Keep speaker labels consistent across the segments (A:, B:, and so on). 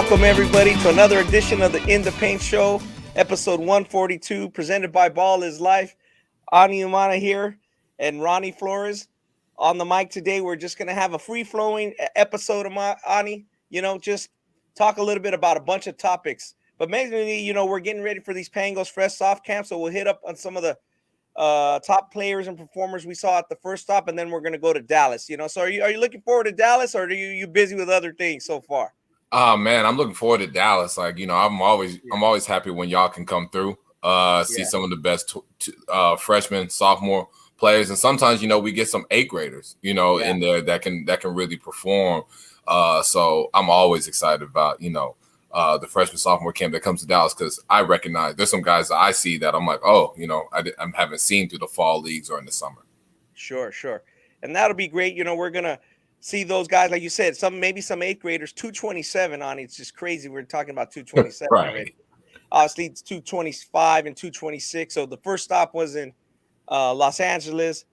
A: Welcome, everybody, to another edition of the In the Paint Show, episode 142, presented by Ballislife. Umana here and Ronnie Flores on the mic today. We're just going to have a free-flowing episode of Ani, just talk a little bit about a bunch of topics. But mainly, we're getting ready for these Pangos Frosh Soph Camp, so we'll hit up on some of the top players and performers we saw at the first stop, and then we're going to go to Dallas. So are you looking forward to Dallas, or are you busy with other things so far?
B: Oh man, I'm looking forward to Dallas. I'm always happy when y'all can come through, see some of the best freshman, sophomore players, and sometimes we get some 8th graders, in there that can really perform. So I'm always excited about the freshman sophomore camp that comes to Dallas, because I recognize there's some guys that I see that I'm like, I haven't seen through the fall leagues or in the summer.
A: Sure, and that'll be great. We're gonna see those guys, like you said, maybe some 8th graders, 227 on it. It's just crazy. We're talking about 227
B: right.
A: already. Obviously, it's 225 and 226. So the first stop was in Los Angeles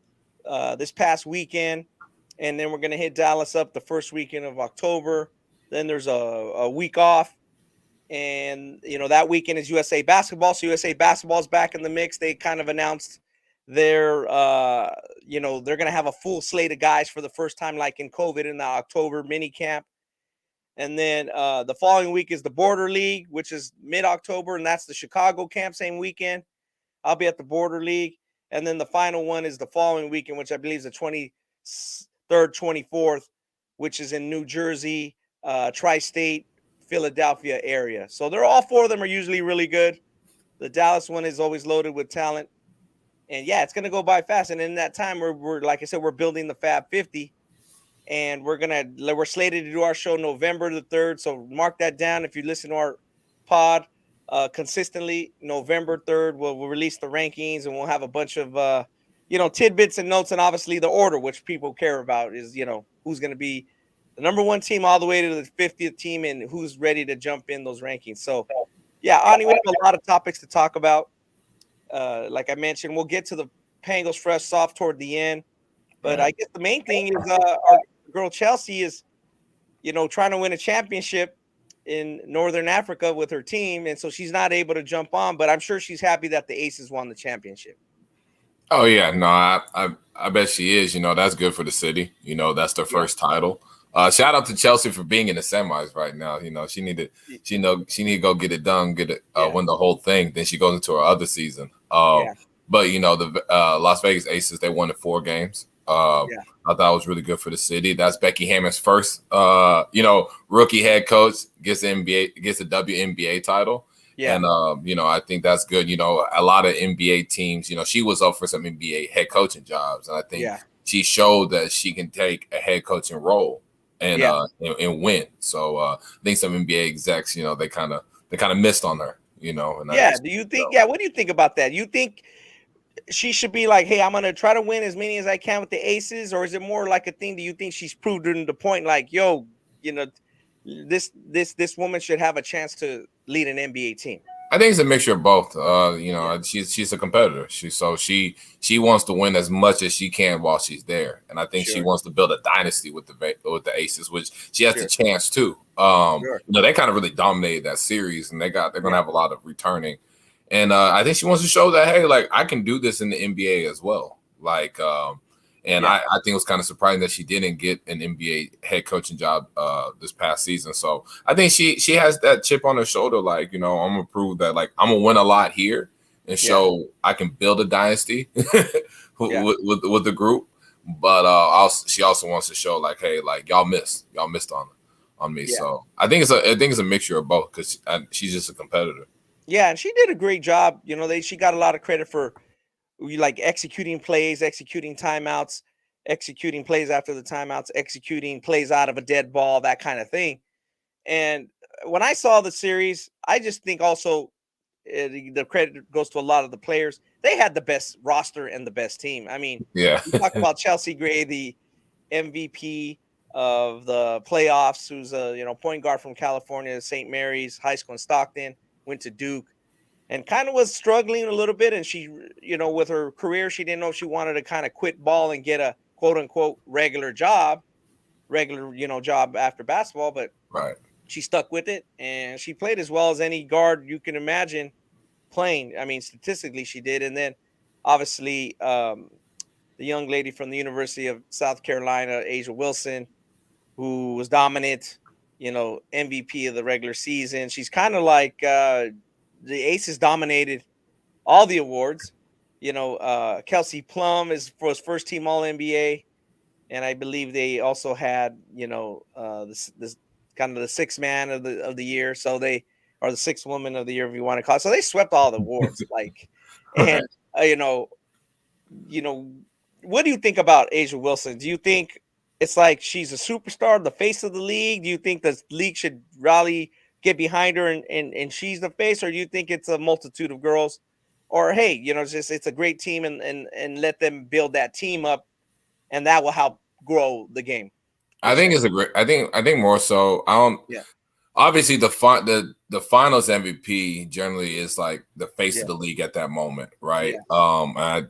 A: this past weekend, and then we're gonna hit Dallas up the first weekend of October. Then there's a week off, and that weekend is USA basketball. So USA basketball is back in the mix. They kind of announced they're they're going to have a full slate of guys for the first time, like in COVID, in the October mini camp. And then the following week is the Border League, which is mid-October, and that's the Chicago camp, same weekend. I'll be at the Border League. And then the final one is the following weekend, which I believe is the 23rd, 24th, which is in New Jersey, tri-state, Philadelphia area. So all 4 of them are usually really good. The Dallas one is always loaded with talent. And it's going to go by fast. And in that time, we're like I said, we're building the Fab 50, and we're slated to do our show November the 3rd. So mark that down. If you listen to our pod consistently, November 3rd, we'll release the rankings, and we'll have a bunch of, tidbits and notes. And obviously the order, which people care about, is, who's going to be the number 1 team all the way to the 50th team, and who's ready to jump in those rankings. So, Ani, we have a lot of topics to talk about. Like I mentioned, we'll get to the Pangos Frosh Soph toward the end, but I guess the main thing is our girl Chelsea is, trying to win a championship in Northern Africa with her team, and so she's not able to jump on. But I'm sure she's happy that the Aces won the championship.
B: Oh yeah, no, I bet she is. That's good for the city. That's their first title. Shout out to Chelsea for being in the semis right now. She need to go get it done, win the whole thing. Then she goes into her other season. But the Las Vegas Aces, they won in 4 games. I thought it was really good for the city. That's Becky Hammon's first, rookie head coach, gets a WNBA title. Yeah. And I think that's good. A lot of NBA teams, she was up for some NBA head coaching jobs, and I think she showed that she can take a head coaching role and win. So I think some NBA execs, they kind of missed on her, And
A: do you think? What do you think about that? You think she should be like, hey, I'm gonna try to win as many as I can with the Aces, or is it more like a thing? Do you think she's proved to the point, like, yo, this woman should have a chance to lead an NBA team?
B: I think it's a mixture of both. She's a competitor. She wants to win as much as she can while she's there, and I think she wants to build a dynasty with the Aces, which she has the chance to. They kind of really dominated that series, and they're gonna have a lot of returning, and I think she wants to show that, hey, like, I can do this in the NBA as well. Like, I think it was kind of surprising that she didn't get an NBA head coaching job this past season. So I think she has that chip on her shoulder. Like, I'm gonna prove that, like, I'm gonna win a lot here and show I can build a dynasty with the group. But she also wants to show, like, hey, like, y'all missed on me. Yeah. So I think it's a mixture of both, because she's just a competitor.
A: Yeah, and she did a great job. She got a lot of credit for executing plays, executing timeouts, executing plays after the timeouts, executing plays out of a dead ball, that kind of thing. And when I saw the series, I just think also the credit goes to a lot of the players. They had the best roster and the best team. I mean, you talk about Chelsea Gray, the MVP of the playoffs, who's a point guard from California, St. Mary's High School in Stockton, went to Duke, and kind of was struggling a little bit. And she, with her career, she didn't know if she wanted to kind of quit ball and get a quote unquote regular job after basketball. But she stuck with it, and she played as well as any guard you can imagine playing. I mean, statistically, she did. And then, obviously, the young lady from the University of South Carolina, Asia Wilson, who was dominant, MVP of the regular season. She's kind of like the Aces dominated all the awards. Kelsey Plum was first team All NBA, and I believe they also had this kind of the sixth man of the year. So they are the sixth woman of the year, if you want to call it. So they swept all the awards, and what do you think about Asia Wilson? Do you think it's like she's a superstar, the face of the league? Do you think the league should rally, get behind her, and she's the face, or do you think it's a multitude of girls? Or hey, it's a great team, and let them build that team up, and that will help grow the game.
B: I think it's a great. I think more so.
A: Yeah.
B: Obviously, the finals MVP generally is like the face of the league at that moment, right? Yeah.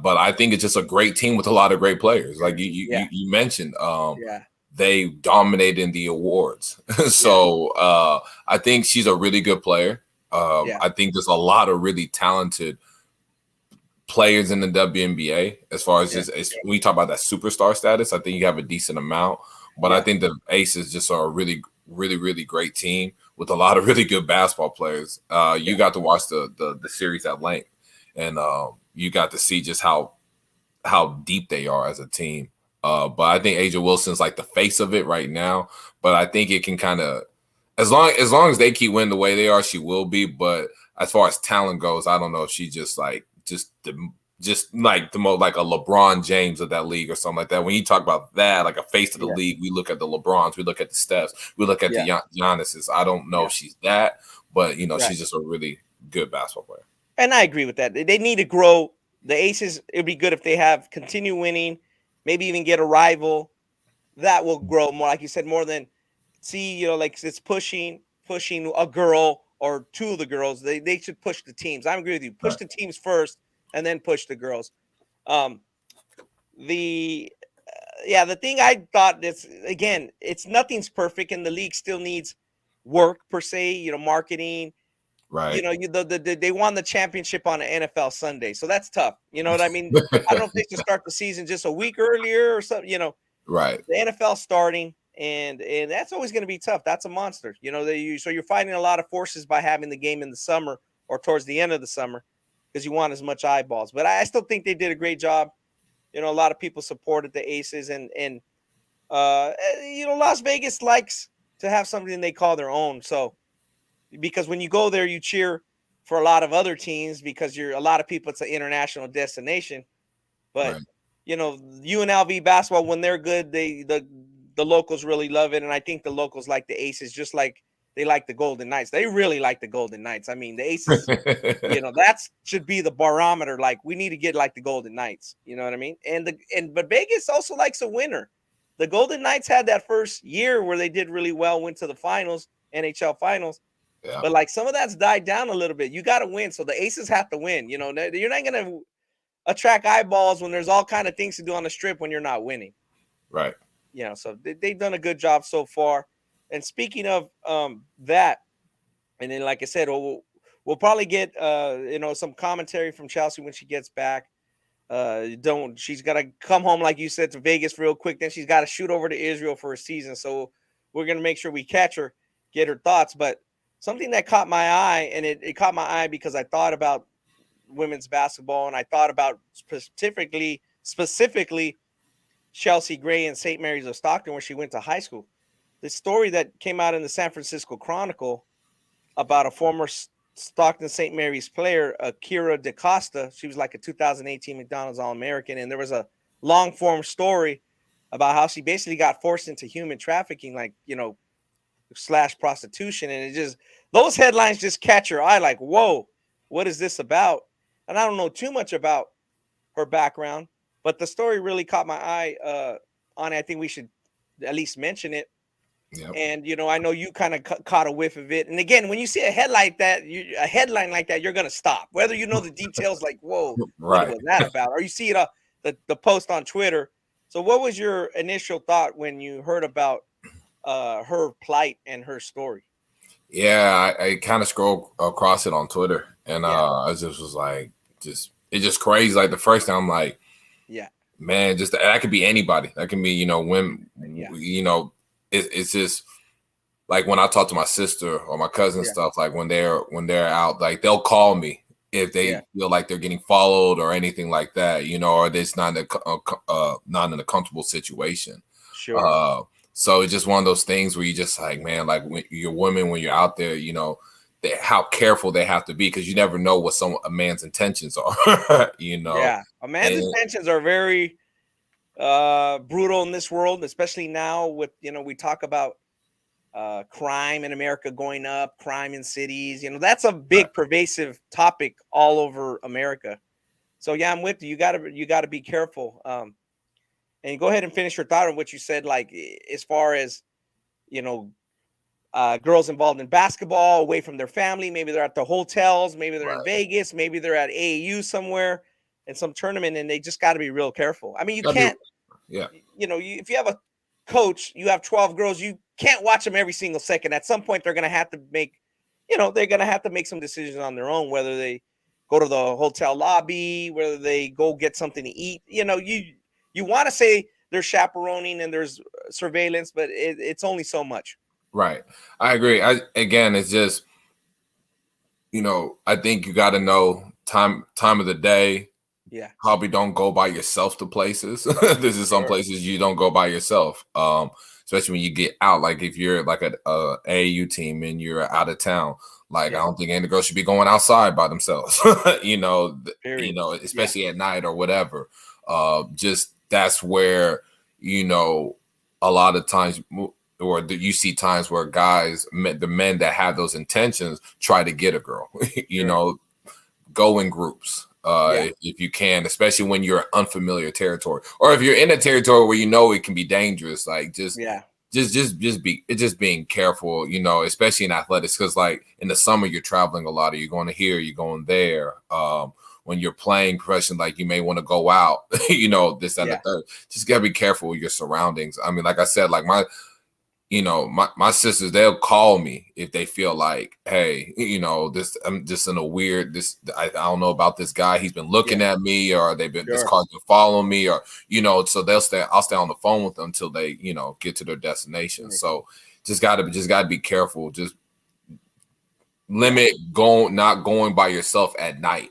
B: But I think it's just a great team with a lot of great players. Like you mentioned, they dominated in the awards. So I think she's a really good player. I think there's a lot of really talented players in the WNBA as far as just when we talk about that superstar status. I think you have a decent amount, but I think the Aces just are a really, really, really great team with a lot of really good basketball players. You got to watch the series at length, and you got to see just how deep they are as a team. But I think Asia Wilson's like the face of it right now. But I think it can kind of, as long as they keep winning the way they are, she will be. But as far as talent goes, I don't know if she just like the most like a LeBron James of that league or something like that. When you talk about that, like a face of the league, we look at the LeBrons, we look at the Stephs, we look at the Giannis's. I don't know if she's that, but she's just a really good basketball player.
A: And I agree with that. They need to grow. The Aces, it'd be good if they have continue winning, maybe even get a rival that will grow more, like you said, more than like it's pushing a girl or two of the girls. They should push the teams. I agree with you. Push the teams first and then push the girls. The thing I thought is, again, nothing's perfect, and the league still needs work per se, marketing.
B: Right.
A: They won the championship on an NFL Sunday, so that's tough. You know what I mean? I don't know if they should start the season just a week earlier or something.
B: Right.
A: The NFL starting, and that's always going to be tough. That's a monster. So you're fighting a lot of forces by having the game in the summer or towards the end of the summer because you want as much eyeballs. But I still think they did a great job. A lot of people supported the Aces, and Las Vegas likes to have something they call their own. So. Because when you go there, you cheer for a lot of other teams because a lot of people, it's an international destination. But, UNLV basketball, when they're good, the locals really love it. And I think the locals like the Aces just like they like the Golden Knights. They really like the Golden Knights. I mean, the Aces, that should be the barometer. Like, we need to get like the Golden Knights. You know what I mean? But Vegas also likes a winner. The Golden Knights had that first year where they did really well, went to the finals, NHL finals. Yeah. But like some of that's died down a little bit. You got to win. So the Aces have to win. You're not going to attract eyeballs when there's all kind of things to do on the strip when you're not winning.
B: Right.
A: So they've done a good job so far. And speaking of that, and then like I said, we'll probably get some commentary from Chelsea when she gets back. She's got to come home, like you said, to Vegas real quick. Then she's got to shoot over to Israel for a season. So we're going to make sure we catch her, get her thoughts. But something that caught my eye, and it caught my eye because I thought about women's basketball, and I thought about specifically Chelsea Gray and St. Mary's of Stockton, where she went to high school. This story that came out in the San Francisco Chronicle about a former Stockton St. Mary's player, Aquira DeCosta. She was like a 2018 McDonald's All-American, and there was a long-form story about how she basically got forced into human trafficking, / prostitution, and it just those headlines just catch your eye like, whoa, what is this about? And I don't know too much about her background, but the story really caught my eye on it. I think we should at least mention it. Yep. And I know you kind of caught a whiff of it. And again, when you see a headline like that, you're gonna stop, whether you know the details. Like, whoa, right. What was that about? Or you see it the post on Twitter. So what was your initial thought when you heard about her plight and her story.
B: Yeah, I kind of scrolled across it on Twitter, and
A: Yeah.
B: I just was like, it's just crazy. Like the first time, I'm like,
A: yeah,
B: man, just that could be anybody. That can be, when, it's just like when I talk to my sister or my cousin stuff, like when they're out, like they'll call me if they feel like they're getting followed or anything like that, or it's not not in a comfortable situation.
A: Sure.
B: So it's just one of those things where you just like, man, like when you're women, when you're out there, how careful they have to be, because you never know what a man's intentions are.
A: Yeah, a man's intentions are very brutal in this world, especially now with we talk about crime in America going up, crime in cities. That's a big pervasive topic all over America. So yeah, I'm with you. You gotta be careful. And go ahead and finish your thought on what you said, like as far as girls involved in basketball away from their family. Maybe they're at the hotels, maybe they're in Vegas, maybe they're at AAU somewhere in some tournament, and they just got to be real careful. I mean, you can't, if you have a coach, you have 12 girls, you can't watch them every single second. At some point, they're going to have to make, some decisions on their own, whether they go to the hotel lobby, whether they go get something to eat. You want to say there's chaperoning and there's surveillance, but it's only so much.
B: Right. I agree. It's just, I think you got to know time of the day.
A: Yeah.
B: Probably don't go by yourself to places. This is some places you don't go by yourself. Especially when you get out, like if you're like a AAU team and you're out of town, like I don't think any girls should be going outside by themselves, especially at night or whatever. Just that's where, a lot of times, or you see times where guys, the men that have those intentions, try to get a girl, go in groups. If you can, especially when you're in unfamiliar territory, or if you're in a territory where it can be dangerous, like just being careful, especially in athletics, because like in the summer you're traveling a lot, or you're going to here, you're going there. When you're playing professional, like you may want to go out, this, that, and the third. Just gotta be careful with your surroundings. I mean, like I said, like my sisters, they'll call me if they feel like, hey, this, I'm just in a weird, I don't know about this guy. He's been looking at me, or they've been, this car's been following me, or, so I'll stay on the phone with them until they, get to their destination. So just gotta be careful. Just limit not going by yourself at night,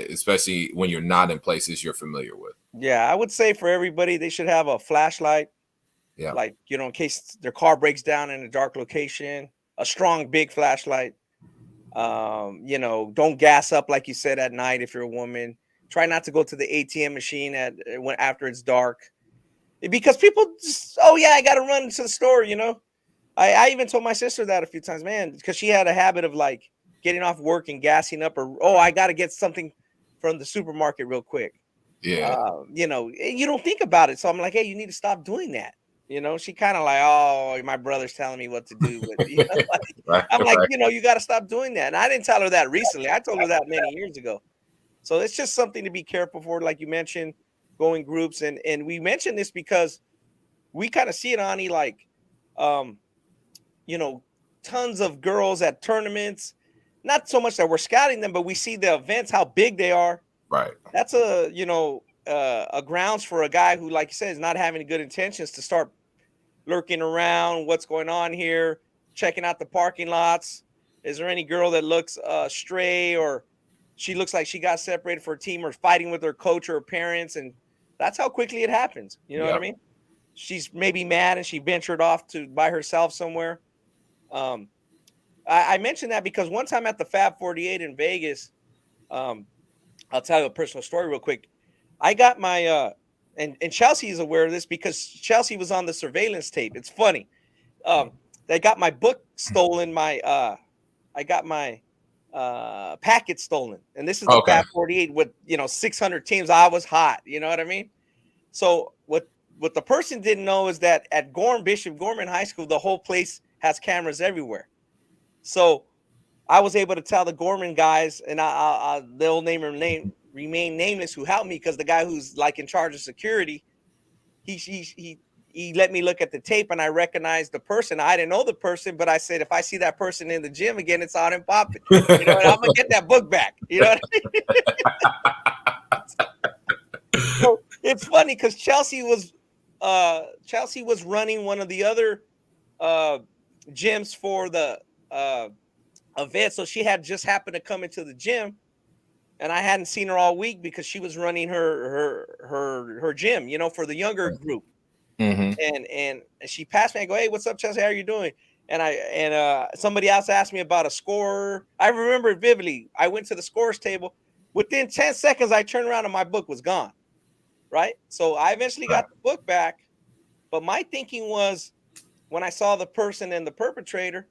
B: especially when you're not in places you're familiar with.
A: Yeah. I would say for everybody, they should have a flashlight.
B: Yeah.
A: Like, in case their car breaks down in a dark location, a strong, big flashlight. Don't gas up, like you said, at night. If you're a woman, try not to go to the ATM machine after it's dark, because people just, I got to run to the store. I even told my sister that a few times, man, because she had a habit of like getting off work and gassing up, or, I got to get something from the supermarket real quick.
B: Yeah.
A: You don't think about it. So I'm like, hey, you need to stop doing that. She kind of like, my brother's telling me what to do. But, I'm like, you got to stop doing that. And I didn't tell her that recently. I told her that many years ago. So it's just something to be careful for. Like you mentioned, going groups. And we mentioned this because we kind of see it, Ani, like, tons of girls at tournaments. Not so much that we're scouting them, but we see the events, how big they are.
B: Right.
A: That's a grounds for a guy who, like you said, is not having good intentions to start lurking around. What's going on here? Checking out the parking lots. Is there any girl that looks stray, or she looks like she got separated for a team, or fighting with her coach or her parents? And that's how quickly it happens. You know what I mean? She's maybe mad and she ventured off by herself somewhere. I mentioned that because one time at the Fab 48 in Vegas, I'll tell you a personal story real quick. I got my and Chelsea is aware of this because Chelsea was on the surveillance tape. It's funny. They got my book stolen. I got my packet stolen, and this is the Fab 48 with 600 teams. I was hot. You know what I mean? So what the person didn't know is that at Bishop Gorman High School, the whole place has cameras everywhere. So I was able to tell the Gorman guys, and they'll remain nameless, who helped me, because the guy who's like in charge of security, he he let me look at the tape and I recognized the person. I didn't know the person, but I said, if I see that person in the gym again, it's on and popping. And I'm gonna get that book back. You know what I mean? So it's funny because Chelsea was running one of the other gyms for the event, so she had just happened to come into the gym. And I hadn't seen her all week because she was running her gym, for the younger group.
B: Mm-hmm.
A: And she passed me. I go, hey, what's up, Chelsea? How are you doing? And somebody else asked me about a scorer. I remember it vividly. I went to the scorers table. Within 10 seconds, I turned around and my book was gone. Right? So I eventually got the book back. But my thinking was, when I saw the person and the perpetrator,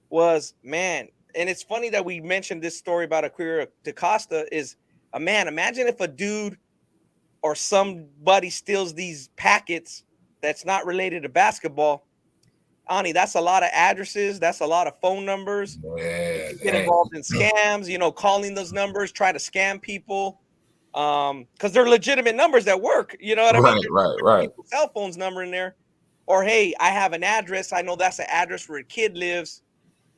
A: was, man. And it's funny that we mentioned this story about Aquira DeCosta is a man. Imagine if a dude or somebody steals these packets that's not related to basketball. Ani, that's a lot of addresses. That's a lot of phone numbers.
B: Yeah,
A: get involved in scams, calling those numbers, try to scam people. Because they're legitimate numbers that work. You know what I mean?
B: Right.
A: Cell phones number in there. Or, hey, I have an address. I know that's an address where a kid lives.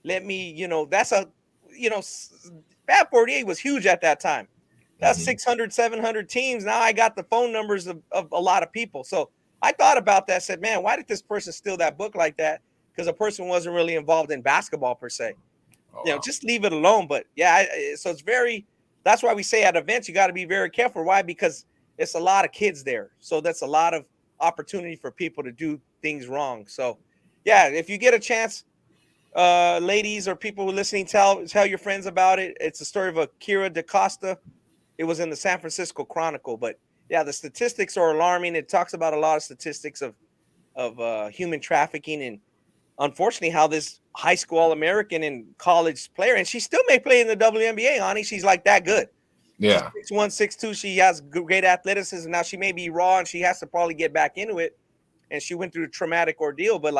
A: Let me, that's Fab 48 was huge at that time. That's 600, 700 teams. Now I got the phone numbers of a lot of people. So I thought about that, said, man, why did this person steal that book like that? Because the person wasn't really involved in basketball per se. Just leave it alone. But yeah, so that's why we say at events, you got to be very careful. Why? Because it's a lot of kids there. So that's a lot of opportunity for people to do things wrong. So yeah, if you get a chance, ladies or people who are listening, tell your friends about it. It's a story of Aquira DeCosta. It was in the San Francisco Chronicle. But yeah, the statistics are alarming. It talks about a lot of statistics of human trafficking and unfortunately how this high school All-American and college player, and she still may play in the WNBA, Ani. She's like that good.
B: Yeah.
A: She's 6'1", 6'2". She has great athleticism. Now she may be raw and she has to probably get back into it. And she went through a traumatic ordeal, but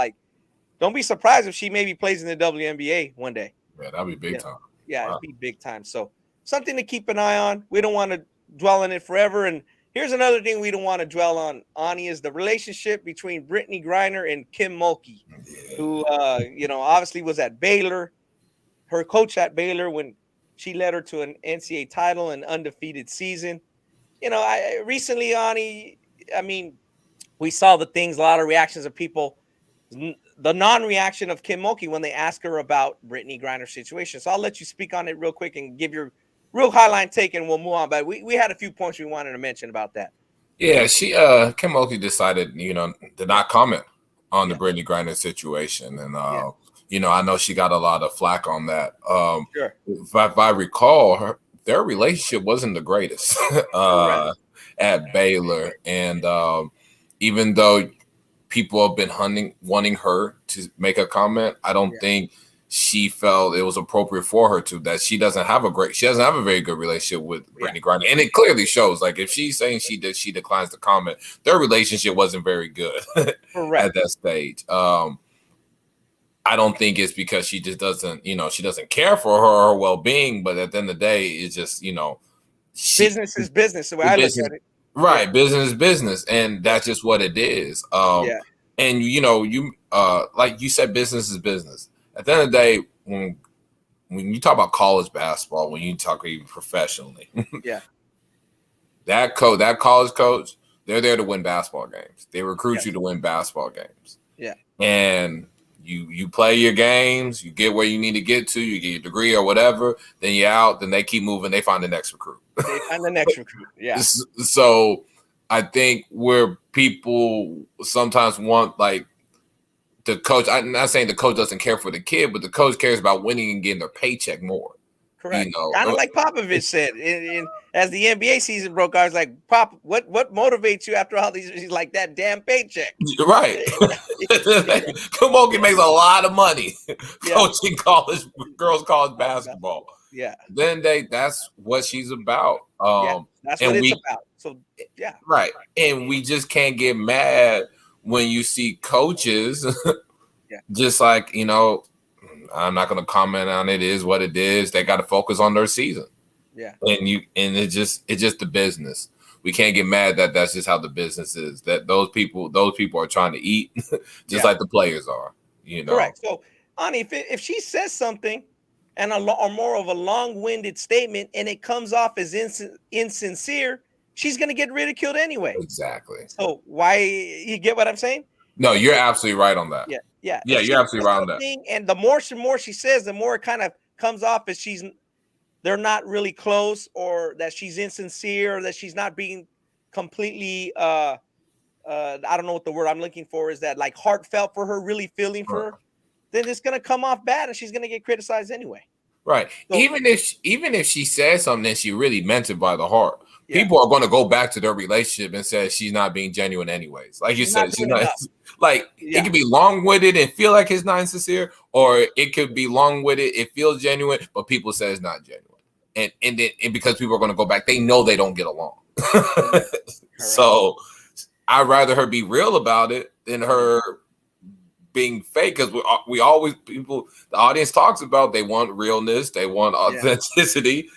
A: don't be surprised if she maybe plays in the WNBA one day.
B: Yeah, that'd be big time.
A: Yeah, it'd be big time. So something to keep an eye on. We don't want to dwell on it forever. And here's another thing we don't want to dwell on, Ani, is the relationship between Brittney Griner and Kim Mulkey, who, obviously was at Baylor, her coach at Baylor when she led her to an NCAA title and undefeated season. Recently, Ani, we saw the things, a lot of reactions of people, the non-reaction of Kim Mulkey when they ask her about Brittney Griner's situation. So I'll let you speak on it real quick and give your real highlight take and we'll move on. But we had a few points we wanted to mention about that.
B: Yeah, Kim Mulkey decided, to not comment on the Brittney Griner situation. And, I know she got a lot of flack on that.
A: Sure.
B: If I recall, their relationship wasn't the greatest at Baylor. And even though people have been wanting her to make a comment, I don't think she felt it was appropriate for her to. That she doesn't have a very good relationship with Brittney Griner, and it clearly shows. Like if she's saying she declines to comment, their relationship wasn't very good at that stage. I don't think it's because she just doesn't, she doesn't care for her well-being, but at the end of the day, it's just,
A: business is business. The way I look at it.
B: Right. Business is business. And that's just what it is. And, like you said, business is business. At the end of the day, when you talk about college basketball, when you talk even professionally, that college coach, they're there to win basketball games. They recruit you to win basketball games. Yeah. And you play your games, you get where you need to get to, you get your degree or whatever, then you're out, then they keep moving, they find the next recruit. So I think where people sometimes want the coach, I'm not saying the coach doesn't care for the kid, but the coach cares about winning and getting their paycheck more.
A: Correct. Kind of like Popovich said. As the NBA season broke, I was like, Pop, what motivates you after all these? He's like, that damn paycheck.
B: Right. Kamoki makes a lot of money coaching girls college basketball.
A: Yeah.
B: Then that's what she's about.
A: That's what it's about. So
B: right. And we just can't get mad when you see coaches just like, I'm not going to comment on it. It is what it is. They got to focus on their season. Yeah. And it's just the business. we can't get mad that that's just how the business is. That those people are trying to eat, just like the players are.
A: Correct. So, Ani, if she says something and or more of a long-winded statement, and it comes off as insincere, she's going to get ridiculed anyway.
B: Exactly.
A: So why, you get what I'm saying?
B: No, you're absolutely right on that.
A: Yeah.
B: You're absolutely right on that.
A: And the more she says, the more it kind of comes off as they're not really close, or that she's insincere, or that she's not being completely I don't know what the word I'm looking for is, that like heartfelt for her, really feeling for her, then it's gonna come off bad and she's gonna get criticized anyway.
B: Right. So, even if she says something and she really meant it by the heart, people are gonna go back to their relationship and say she's not being genuine anyways. Like you said, she's not like it could be long-winded and feel like it's not sincere, or it could be long-winded, it feels genuine, but people say it's not genuine. And because people are gonna go back, they know they don't get along. So I'd rather her be real about it than her being fake, because we always, the audience talks about, they want realness, they want authenticity.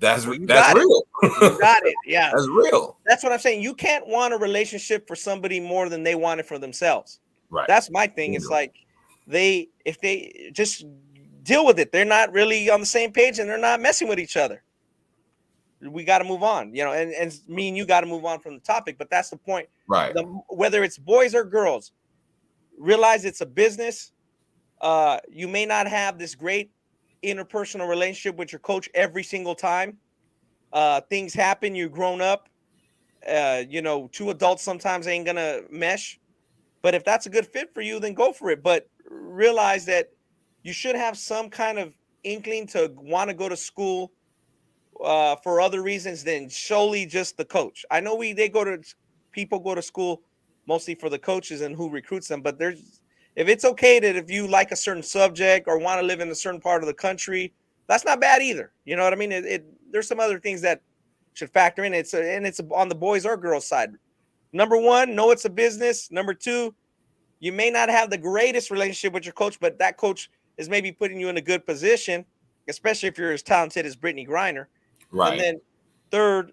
B: That's real. You got
A: it. Yeah,
B: that's real.
A: That's what I'm saying. You can't want a relationship for somebody more than they want it for themselves.
B: Right.
A: That's my thing. It's like if they just deal with it, they're not really on the same page and they're not messing with each other. We got to move on, and me and you got to move on from the topic. But that's the point,
B: right?
A: Whether it's boys or girls, realize it's a business. You may not have this great interpersonal relationship with your coach every single time. Things happen. You're grown up. Two adults sometimes ain't gonna mesh. But if that's a good fit for you, then go for it. But realize that you should have some kind of inkling to want to go to school for other reasons than solely just the coach. I know people go to school mostly for the coaches and who recruits them, but if it's okay that if you like a certain subject or want to live in a certain part of the country, that's not bad either. You know what I mean? There's some other things that should factor in. It's on the boys or girls side. Number one, know it's a business. Number two, you may not have the greatest relationship with your coach, but that coach is maybe putting you in a good position, especially if you're as talented as Brittney Griner.
B: Right.
A: And then third,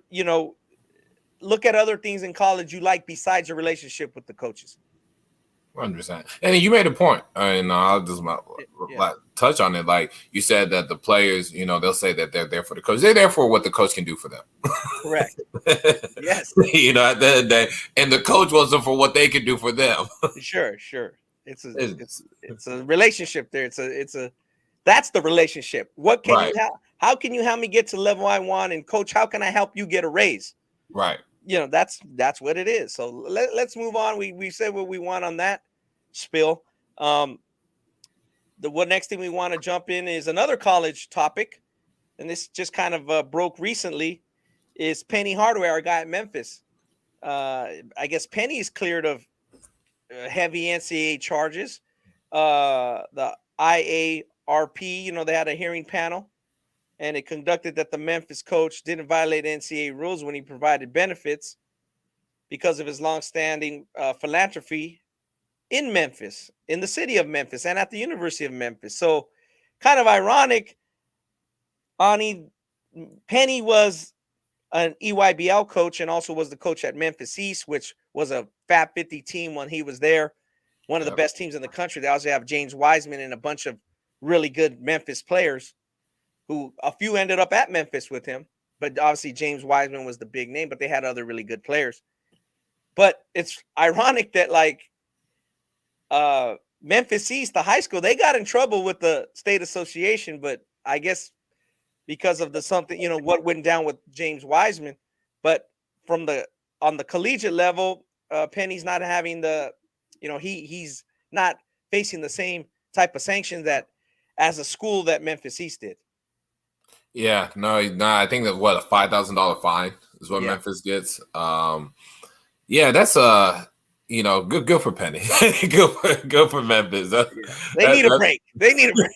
A: look at other things in college you like besides your relationship with the coaches.
B: 100%. And you made a point, and I'll just touch on it. Like you said that the players, they'll say that they're there for the coach. They're there for what the coach can do for them.
A: Correct. Yes.
B: At the end of the day, and the coach wants them for what they can do for them.
A: Sure. It's a relationship there. That's the relationship. What can you have? How can you help me get to the level I want? And coach, how can I help you get a raise?
B: Right.
A: That's what it is. So let's move on. We said what we want on that spill. What next thing we want to jump in is another college topic, and this just kind of broke recently. Is Penny Hardaway, our guy at Memphis? I guess Penny is cleared of heavy NCAA charges. The IARP, they had a hearing panel, and it conducted that the Memphis coach didn't violate NCAA rules when he provided benefits because of his longstanding philanthropy in Memphis, in the city of Memphis, and at the University of Memphis. So kind of ironic, Penny was an EYBL coach and also was the coach at Memphis East, which was a Fab 50 team when he was there, one of the best teams in the country. They also have James Wiseman and a bunch of really good Memphis players, who a few ended up at Memphis with him, but obviously James Wiseman was the big name, but they had other really good players. But it's ironic that Memphis East, the high school, they got in trouble with the state association, but I guess because of what went down with James Wiseman. But on the collegiate level, Penny's not having he's not facing the same type of sanctions that as a school that Memphis East did.
B: Yeah, no, I think that a $5,000 fine is what Memphis gets. That's good for Penny. good for Memphis.
A: They need a break. They need a break.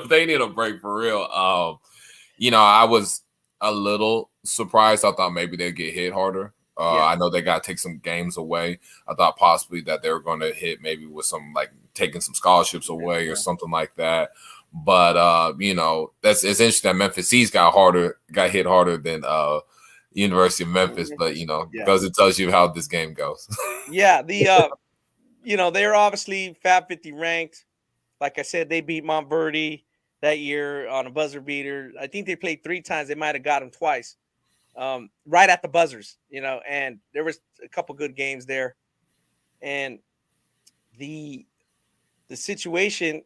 B: they need a break for real. I was a little surprised. I thought maybe they'd get hit harder. I know they got to take some games away. I thought possibly that they were going to hit maybe with some taking some scholarships away or something like that. But it's interesting that Memphis East got hit harder than University of Memphis, but because it tells you how this game goes.
A: Yeah, they're obviously Fab 50 ranked. Like I said, they beat Montverde that year on a buzzer beater. I think they played 3 times. They might have got them twice, right at the buzzers, and there was a couple good games there. And the situation,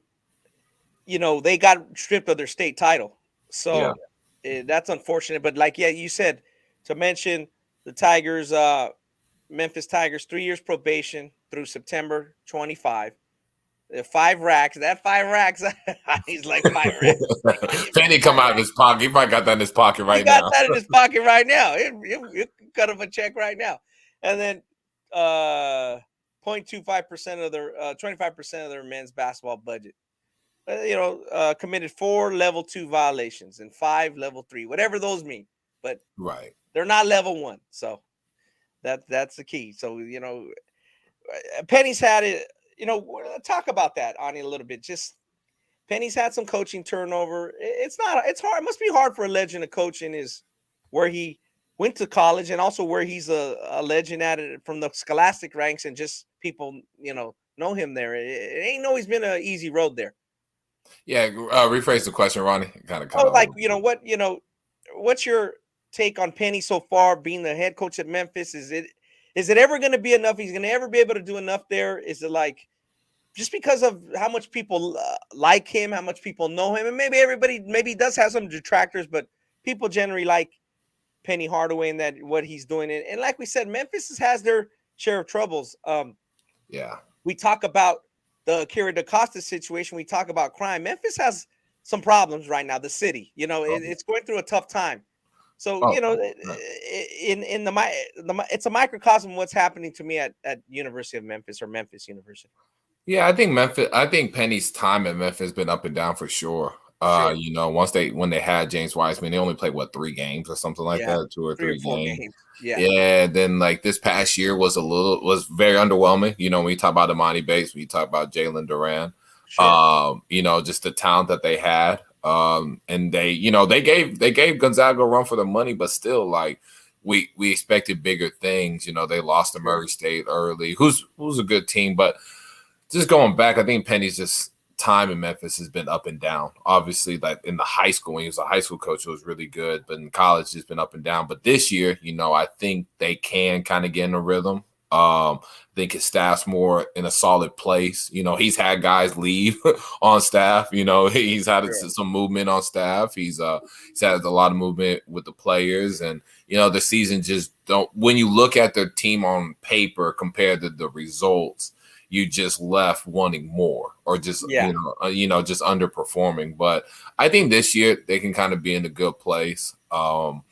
A: they got stripped of their state title. So that's unfortunate. But you said, to mention the Tigers, Memphis Tigers, 3 years probation through September 25. 5 racks. That 5 racks. He's like 5 racks.
B: Penny come out of his pocket. He probably got that in his pocket right now.
A: He got that in his pocket right now. It cut him a check right now. And then 0.25% of their 25% of their men's basketball budget. Committed 4 level 2 violations and 5 level 3, whatever those mean. But they're not level 1. So that's the key. So, Penny's had it. Talk about that, Ani, a little bit. Just Penny's had some coaching turnover. It's hard. It must be hard for a legend to coach in where he went to college and also where he's a legend at it from the scholastic ranks, and just people, know him there. It ain't always been an easy road there.
B: Yeah. Rephrase the question, Ronnie. Kind of.
A: What's your take on Penny so far being the head coach at Memphis? Is it ever going to be enough? He's going to ever be able to do enough there? Is it just because of how much people like him, how much people know him, and maybe he does have some detractors, but people generally like Penny Haradaway and that what he's doing. And like we said, Memphis has their share of troubles. We talk about the Aquira DeCosta situation. We talk about crime. Memphis has some problems right now. The city, it's going through a tough time. So, it's a microcosm of what's happening to me at University of Memphis or Memphis University.
B: Yeah, I think Penny's time at Memphis has been up and down for sure. When they had James Wiseman, they only played 3 games or something like that, 2 or 3 games. Yeah. Then this past year was very underwhelming. When you talk about Emoni Bates, when you talk about Jalen Duran, just the talent that they had. And they gave Gonzaga a run for the money, but still, we expected bigger things. They lost to Murray State early, who's a good team, but just going back, I think Penny's time in Memphis has been up and down. Obviously, in the high school, when he was a high school coach, it was really good, but in college, it's been up and down. But this year, I think they can kind of get in a rhythm. I think his staff's more in a solid place. He's had guys leave on staff. He's had some movement on staff. He's had a lot of movement with the players, and the season just don't. When you look at their team on paper compared to the results, you just left wanting more, or just just underperforming. But I think this year they can kind of be in a good place. But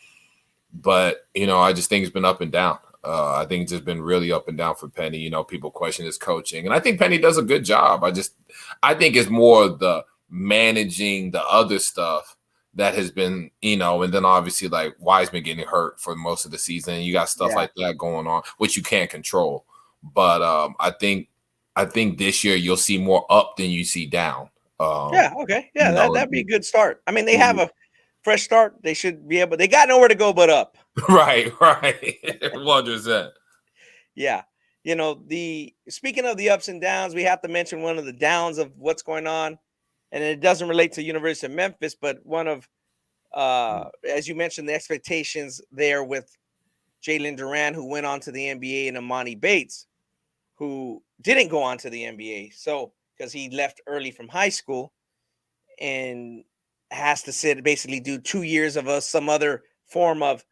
B: I just think it's been up and down. I think it's just been really up and down for Penny. People question his coaching, and I think Penny does a good job. I think it's more the managing the other stuff that has been, and then obviously Wiseman getting hurt for most of the season. You got stuff like that going on, which you can't control. But I think this year you'll see more up than you see down.
A: That'd be a good start. I mean, they have a fresh start. They should be able. They got nowhere to go but up.
B: Right. 100%.
A: Yeah. Speaking of the ups and downs, we have to mention one of the downs of what's going on, and it doesn't relate to University of Memphis, but one of, as you mentioned, the expectations there with Jalen Duran, who went on to the NBA, and Emoni Bates, who didn't go on to the NBA. So, because he left early from high school and has to basically do 2 years of some other form of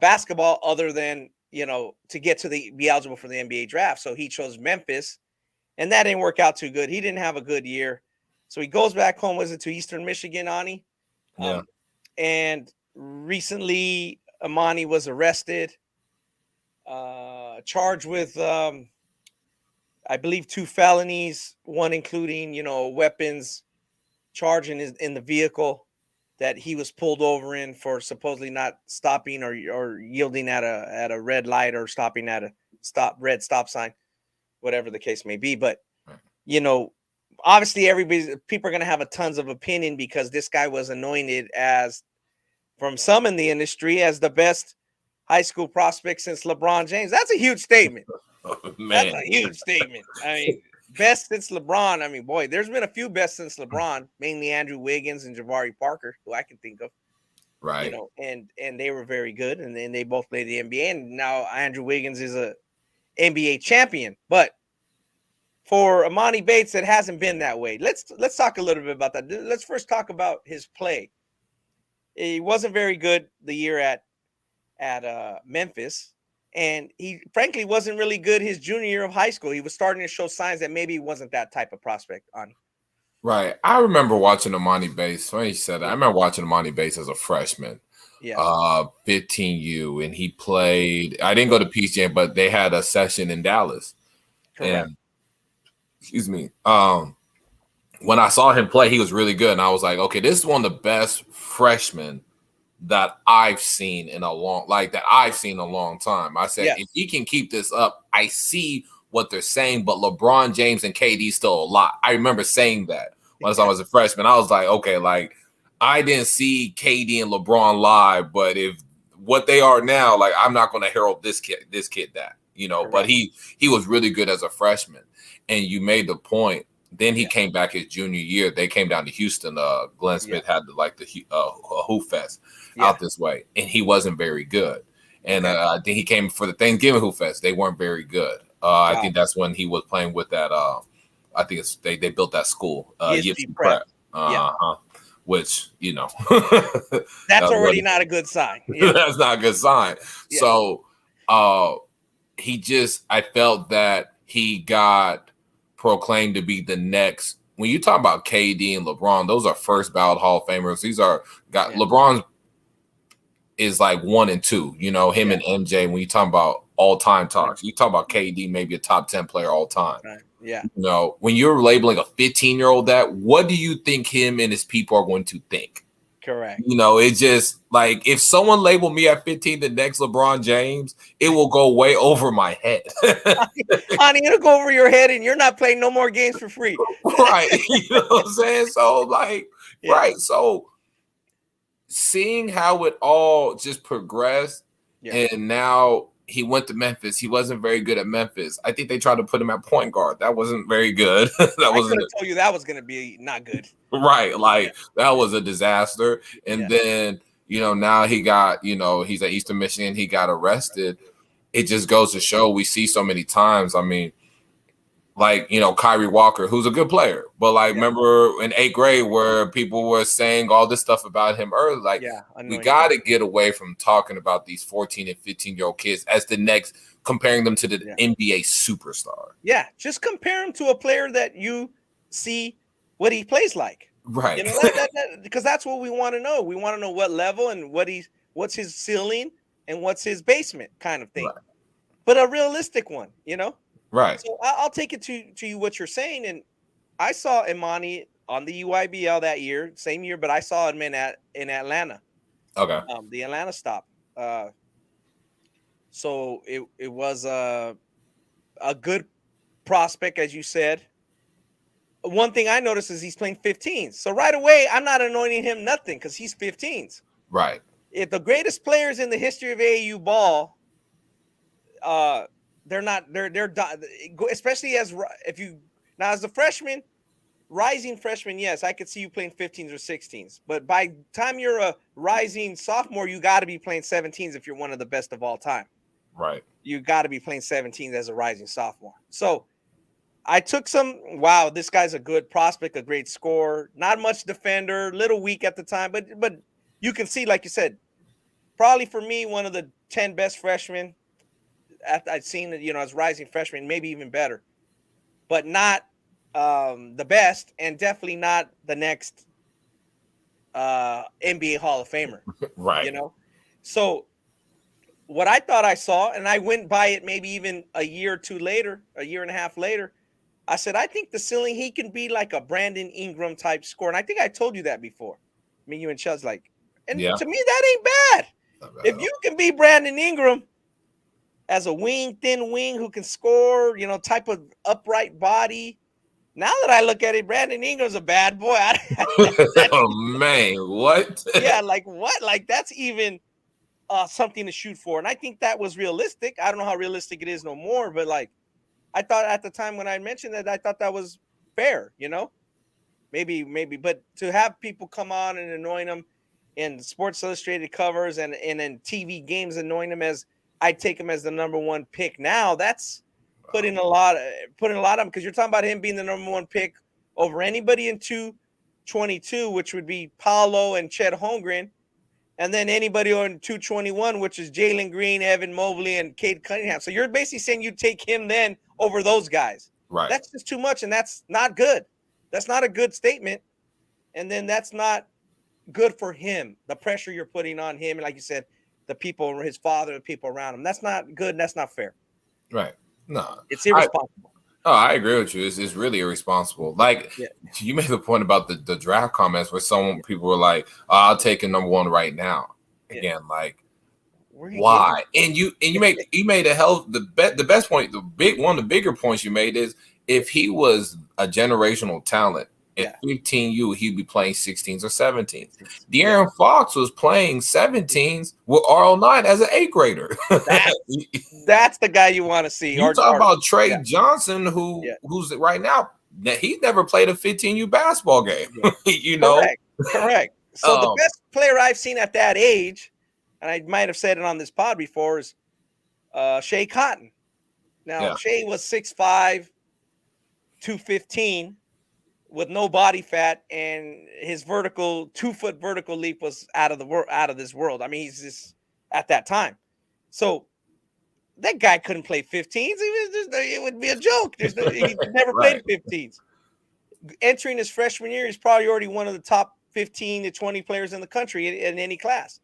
A: basketball other than, to get to be eligible for the NBA draft. So he chose Memphis, and that didn't work out too good. He didn't have a good year. So he goes back home, to Eastern Michigan, Ani?
B: Yeah.
A: And recently, Emoni was arrested, charged with, I believe, 2 felonies, one including, weapons charge in the vehicle that he was pulled over in for supposedly not stopping or yielding at a red light, or stopping at a red stop sign, whatever the case may be. But, obviously people are going to have tons of opinion because this guy was anointed as from some in the industry as the best high school prospect since LeBron James. That's a huge statement.
B: Oh, man.
A: That's a huge statement. I mean, best since LeBron. I mean, boy, there's been a few best since LeBron, mainly Andrew Wiggins and Jabari Parker, who I can think of.
B: Right.
A: You know, and they were very good, and then they both played the NBA. And now Andrew Wiggins is a NBA champion. But for Emoni Bates, it hasn't been that way. Let's talk a little bit about that. Let's first talk about his play. He wasn't very good the year at Memphis, and he frankly wasn't really good his junior year of high school. He was starting to show signs that maybe he wasn't that type of prospect.
B: Right. I remember watching Emoni Bates. When you said that, I remember watching Emoni Bates as a freshman.
A: Yeah.
B: 15U, and he played. I didn't go to Peach Jam, but they had a session in Dallas.
A: Correct.
B: And excuse me. When I saw him play, he was really good, and I was like, okay, this is one of the best freshmen that I've seen in a long time. I said, if he can keep this up, I see what they're saying, but LeBron James and KD still a lot. I remember saying that once I was a freshman. I was like, okay, like I didn't see KD and LeBron live, but if what they are now, like I'm not going to herald this kid that, you know. Correct. But he was really good as a freshman, and you made the point. Then he came back his junior year. They came down to Houston. Glenn Smith had the Hoop Fest out this way, and he wasn't very good. And I think he came for the Thanksgiving Hoop Fest. They weren't very good. I think that's when he was playing with that. I think they built that school, Yippee Prep. Which, you know,
A: that's already not a good sign.
B: Yeah. That's not a good sign. Yeah. So I felt that he got proclaimed to be the next. When you talk about KD and LeBron, those are first ballot Hall of Famers. These are LeBron is like 1 and 2, you know, him and MJ. When you talk about all-time talks, you talk about KD, maybe a top 10 player all time.
A: Right. Yeah.
B: You know, when you're labeling a 15-year-old that, what do you think him and his people are going to think?
A: Correct.
B: You know, it's just like if someone labeled me at 15 the next LeBron James, it will go way over my head.
A: Honey, it'll go over your head and you're not playing no more games for free.
B: Right. You know what I'm saying? So like, right. So seeing how it all just progressed and now he went to Memphis. He wasn't very good at Memphis. I think they tried to put him at point guard. That wasn't very good. I could have
A: told you that was going to be not good.
B: Right. Like that was a disaster. And then, you know, now he got, you know, he's at Eastern Michigan. He got arrested. It just goes to show we see so many times. I mean, like, you know, Kyrie Walker, who's a good player, but like, remember in 8th grade where people were saying all this stuff about him early, like we got to get away from talking about these 14 and 15-year-old kids as the next, comparing them to the NBA superstar.
A: Yeah. Just compare him to a player that you see what he plays like.
B: Right.
A: You know, because that's what we want to know. We want to know what level and what's his ceiling and what's his basement kind of thing. Right. But a realistic one, you know?
B: Right.
A: So I'll take it to you what you're saying. And I saw Emoni on the UIBL that year, same year, but I saw him in Atlanta.
B: Okay.
A: The Atlanta stop. So it was a good prospect, as you said. One thing I noticed is he's playing 15s. So right away, I'm not anointing him nothing because he's 15s.
B: Right.
A: If the greatest players in the history of AAU ball, they're especially as a freshman, rising freshman, yes, I could see you playing 15s or 16s. But by the time you're a rising sophomore, you got to be playing 17s if you're one of the best of all time.
B: Right.
A: You got to be playing 17s as a rising sophomore. So I took this guy's a good prospect, a great scorer, not much defender, little weak at the time, but you can see, like you said, probably for me, one of the 10 best freshmen I'd seen, you know, as rising freshman, maybe even better, but not the best, and definitely not the next NBA Hall of Famer.
B: Right.
A: You know, so what I thought I saw, and I went by it maybe even a year or two later, a year and a half later, I said, I think the ceiling, he can be like a Brandon Ingram type scorer. And I think I told you that before. I mean, you and Chuz, like, and to me, that ain't bad. If you can be Brandon Ingram as a thin wing who can score, you know, type of upright body, Now that I look at it, Brandon Ingram's a bad boy.
B: Oh man, what?
A: Yeah, like what? Like that's even something to shoot for. And I think that was realistic. I don't know how realistic it is no more, but like I thought at the time when I mentioned that, I thought that was fair, maybe, but to have people come on and anoint him in Sports Illustrated covers and in TV games, anoint him as I take him as the number one pick. Now that's putting a lot on, because you're talking about him being the number one pick over anybody in 222, which would be Paolo and Chet Holmgren. And then anybody on 221, which is Jalen Green, Evan Mobley, and Cade Cunningham. So you're basically saying you take him then over those guys.
B: Right.
A: That's just too much, and that's not good. That's not a good statement. And then that's not good for him, the pressure you're putting on him. And like you said, the people, his father, the people around him. That's not good, and that's not fair.
B: Right. No.
A: It's irresponsible.
B: I agree with you. It's really irresponsible. Like you made the point about the draft comments where some people were like, I'll take a number one right now. Again, like why? And you made the best point, one of the bigger points you made is if he was a generational talent at 15U, he'd be playing 16s or 17s. De'Aaron Fox was playing 17s with RL9 as an 8th grader.
A: That's the guy you want to see.
B: You talk about Trey Johnson, who's right now, he's never played a 15U basketball game.
A: Correct. So the best player I've seen at that age, and I might have said it on this pod before, is Shea Cotton. Now, Shea was 6'5", 215 with no body fat, and his 2-foot vertical leap was out of this world. I mean, he's just at that time. So that guy couldn't play 15s. It would be a joke. He never played 15s. Entering his freshman year, he's probably already one of the top 15 to 20 players in the country in any class.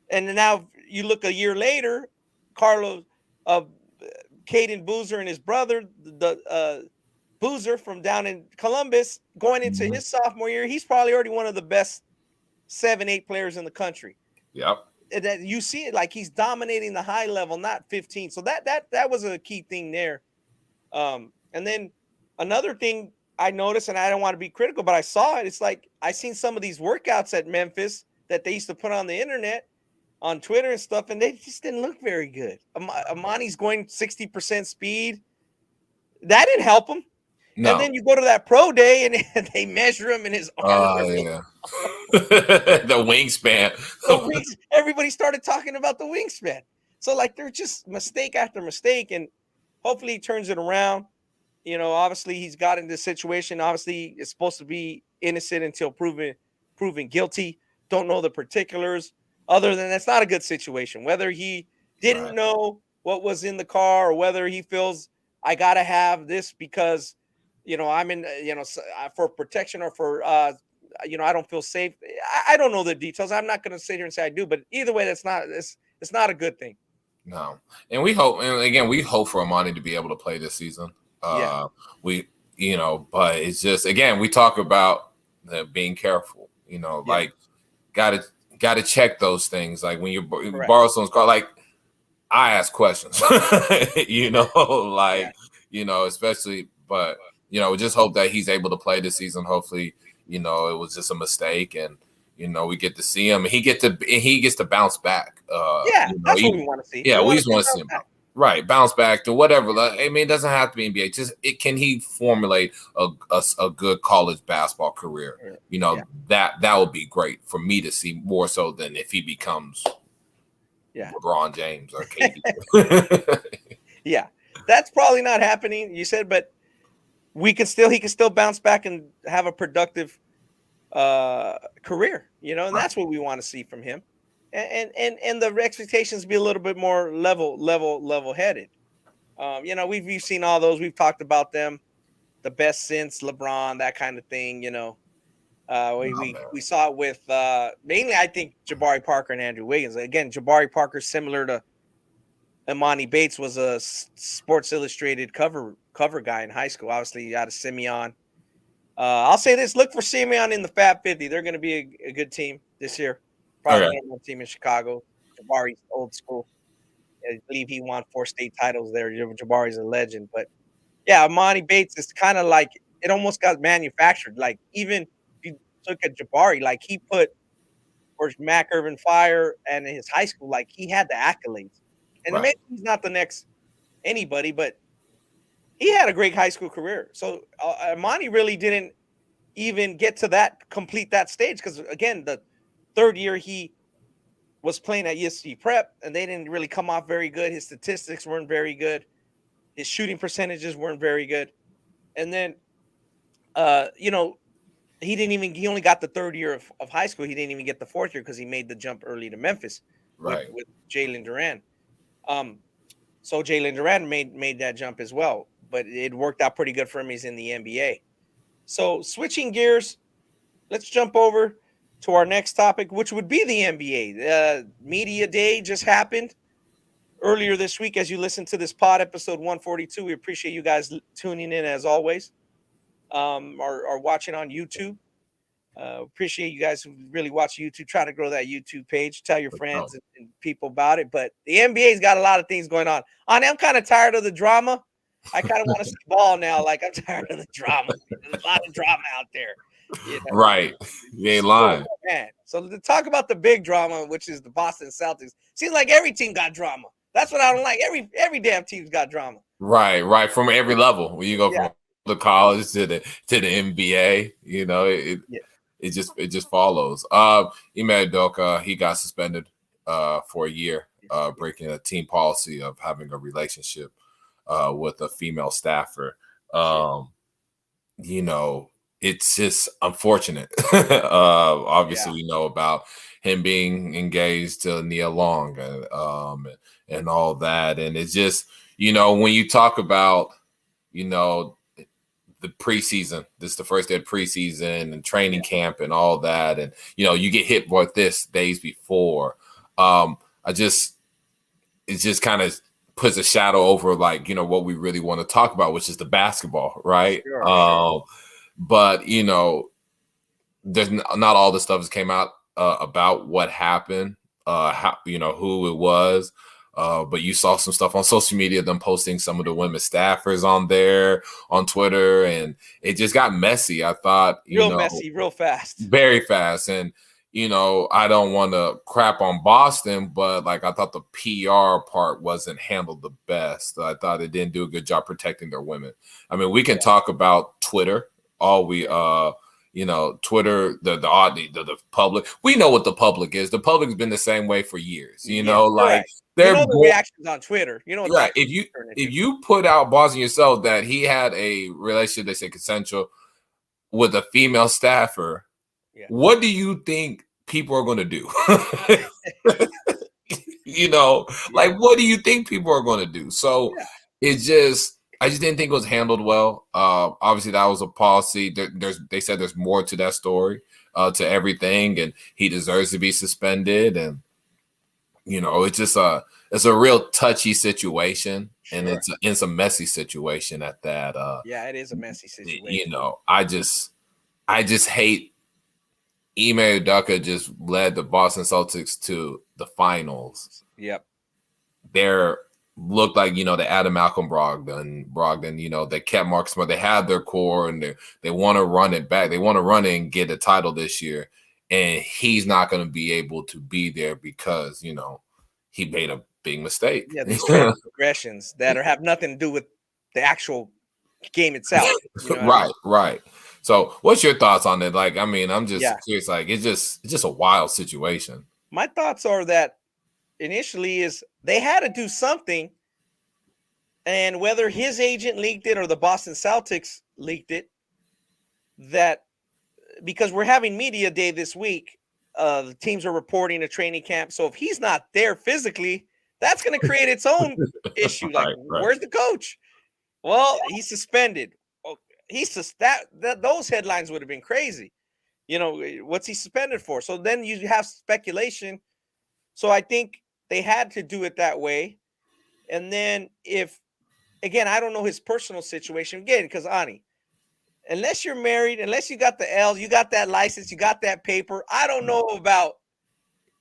A: And now you look a year later, Carlos, Caden Boozer and his brother, the Boozer from down in Columbus, going into his sophomore year, he's probably already one of the best 7-8 players in the country.
B: Yep.
A: That you see it, like he's dominating the high level, not 15. So that was a key thing there. And then another thing I noticed, and I don't want to be critical, but I saw it. It's like I seen some of these workouts at Memphis that they used to put on the internet, on Twitter and stuff, and they just didn't look very good. Emoni's going 60% speed. That didn't help him. No. And then you go to that pro day and they measure him in his arms.
B: The wingspan.
A: Everybody started talking about the wingspan. So like they're just mistake after mistake, and hopefully he turns it around. Obviously he's got in this situation. Obviously it's supposed to be innocent until proven guilty. Don't know the particulars. Other than that's not a good situation. Whether he didn't know what was in the car or whether he feels I got to have this because I'm in, for protection or for, I don't feel safe. I don't know the details. I'm not going to sit here and say I do, but either way, it's not a good thing.
B: No. And we hope for Emoni to be able to play this season. But it's just, again, we talk about being careful, like got to check those things. Like when you borrow someone's car, like I ask questions, especially, but just hope that he's able to play this season. Hopefully, it was just a mistake, and we get to see him, and he gets to bounce back.
A: That's what we want to see.
B: Yeah, we just want to see him bounce back to whatever. I mean, it doesn't have to be NBA. Just can he formulate a good college basketball career? That would be great for me to see, more so than if he becomes LeBron James or KD.
A: Yeah, that's probably not happening. You said, but he can still bounce back and have a productive career, and that's what we want to see from him. And the expectations be a little bit more level headed. We've seen all those. We've talked about them, the best since LeBron, that kind of thing. We saw it with mainly, I think, Jabari Parker and Andrew Wiggins. Again, Jabari Parker, similar to Emoni Bates, was a Sports Illustrated cover guy in high school. Obviously, out of Simeon. I'll say this: look for Simeon in the Fab 50. They're going to be a good team this year. Probably the number one team in Chicago. Jabari's old school. I believe he won 4 state titles there. Jabari's a legend. But yeah, Emoni Bates is kind of like it almost got manufactured. Like even if you look at Jabari, like he put or Mac Irvin Fire and in his high school, like he had the accolades. And maybe he's not the next anybody, but he had a great high school career. So Emoni really didn't even get to complete that stage because again, the third year he was playing at USC Prep and they didn't really come off very good. His statistics weren't very good. His shooting percentages weren't very good. And then, he only got the third year of high school. He didn't even get the fourth year because he made the jump early to Memphis with Jalen Duran. So Jalen Duran made that jump as well, but it worked out pretty good for him. He's in the NBA. So switching gears, let's jump over to our next topic, which would be the NBA. Media Day just happened earlier this week. As you listen to this pod, episode 142, we appreciate you guys tuning in as always. Are watching on YouTube. Appreciate you guys who really watch YouTube. Try to grow that YouTube page. Tell your friends and people about it. But the NBA's got a lot of things going on. I'm kind of tired of the drama. I kind of want to see ball now. Like I'm tired of the drama. There's a lot of drama out there. You know? Right.
B: You ain't lying.
A: Man. So to talk about the big drama, which is the Boston Celtics, seems like every team got drama. That's what I don't like. Every damn team's got drama.
B: Right. From every level. When you go from the college to the NBA, it just follows. Ime Udoka, he got suspended for a year, breaking a team policy of having a relationship with a female staffer. It's just unfortunate. Obviously, we know about him being engaged to Nia Long and all that, and it's just when you talk about the preseason, this is the first day of preseason and training camp and all that. And, you get hit with this days before. It just kind of puts a shadow over what we really want to talk about, which is the basketball. Right. Sure. But, there's not all the stuff that came out about what happened, who it was. But you saw some stuff on social media, them posting some of the women staffers on there on Twitter, and it just got messy. I thought,
A: messy, real fast,
B: very fast. And, I don't want to crap on Boston, but I thought the PR part wasn't handled the best. I thought it didn't do a good job protecting their women. I mean, we can talk about Twitter Twitter, the public. We know what the public is. The public has been the same way for years. They're
A: the reactions on Twitter.
B: Right. If you put out Boston yourself that he had a relationship, they say consensual, with a female staffer, what do you think people are going to do? What do you think people are going to do? So I just didn't think it was handled well. Obviously, that was a policy. They said there's more to that story, to everything, and he deserves to be suspended. And it's a real touchy situation, and it's a messy situation at that.
A: It is a messy situation.
B: I just hate Ime Udoka just led the Boston Celtics to the finals.
A: Yep,
B: they're looked like the Adam Malcolm Brogdon, they kept Mark Smart. They had their core and they want to run it back. They want to run it and get a title this year, and he's not going to be able to be there because he made a big mistake.
A: Yeah, these progressions that have nothing to do with the actual game itself.
B: Right. So, what's your thoughts on it? I'm just curious. It's just a wild situation.
A: My thoughts are that initially is they had to do something, and whether his agent leaked it or the Boston Celtics leaked it, that because we're having media day this week, the teams are reporting a training camp. So if he's not there physically, that's going to create its own issue. Where's the coach? Well, he's suspended. Those headlines would have been crazy. What's he suspended for? So then you have speculation. So I think they had to do it that way. And then I don't know his personal situation again, because Ani, unless you're married, unless you got the L, you got that license, you got that paper. I don't know about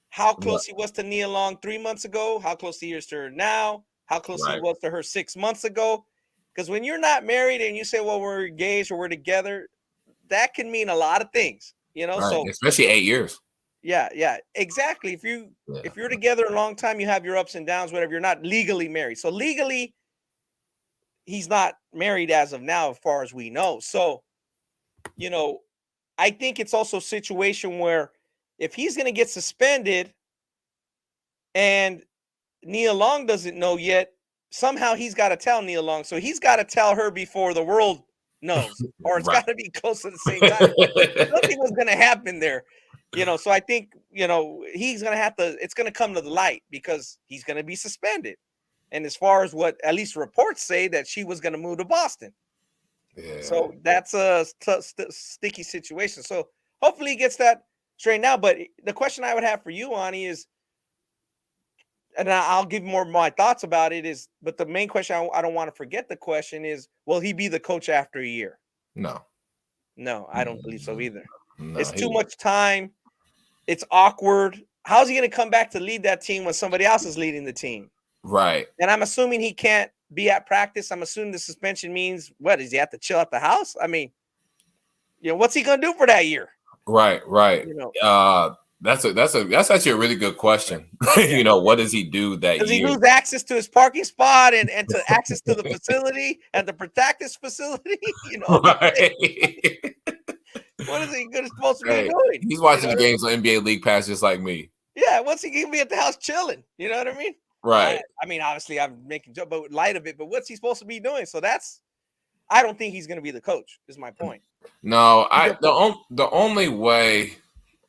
A: how close he was to Nia Long 3 months ago, how close he is to her now, how close he was to her 6 months ago. Because when you're not married and you say, well, we're engaged or we're together, that can mean a lot of things, you know.
B: Right.
A: So
B: especially 8 years.
A: Yeah, exactly. If you're together a long time, you have your ups and downs, whatever. You're not legally married. So legally, he's not married as of now, as far as we know. So, you know, I think it's also a situation where if he's going to get suspended and Nia Long doesn't know yet, somehow he's got to tell Nia Long. So he's got to tell her before the world knows, or it's got to be close to the same time. Nothing was going to happen there, you know. So I think, you know, he's going to have to, it's going to come to the light because he's going to be suspended. And as far as what at least reports say, that she was going to move to Boston.
B: Yeah.
A: So that's a sticky situation. So hopefully he gets that straightened out. But the question I would have for you, Ani, is, and I'll give more of my thoughts about it, is, but the main question, I don't want to forget the question is, will he be the coach after a year?
B: No,
A: I don't believe so either.
B: No,
A: it's too much time. It's awkward. How's he going to come back to lead that team when somebody else is leading the team?
B: Right.
A: And I'm assuming he can't be at practice. I'm assuming the suspension means what? Does he have to chill at the house? I mean, you know, what's he going to do for that year?
B: Right.
A: You know,
B: that's actually a really good question. You know, what does he do that
A: does
B: year?
A: he lose access to his parking spot and to access to the facility and the practice facility? You know,
B: Right.
A: what is he supposed to be doing?
B: He's watching the games on NBA League Pass just like me.
A: Yeah, what's he going to be at the house chilling? You know what I mean?
B: Right.
A: I mean, obviously, I'm making joke, but light of it. But what's he supposed to be doing? So I don't think he's going to be the coach. Is my point.
B: No, the only way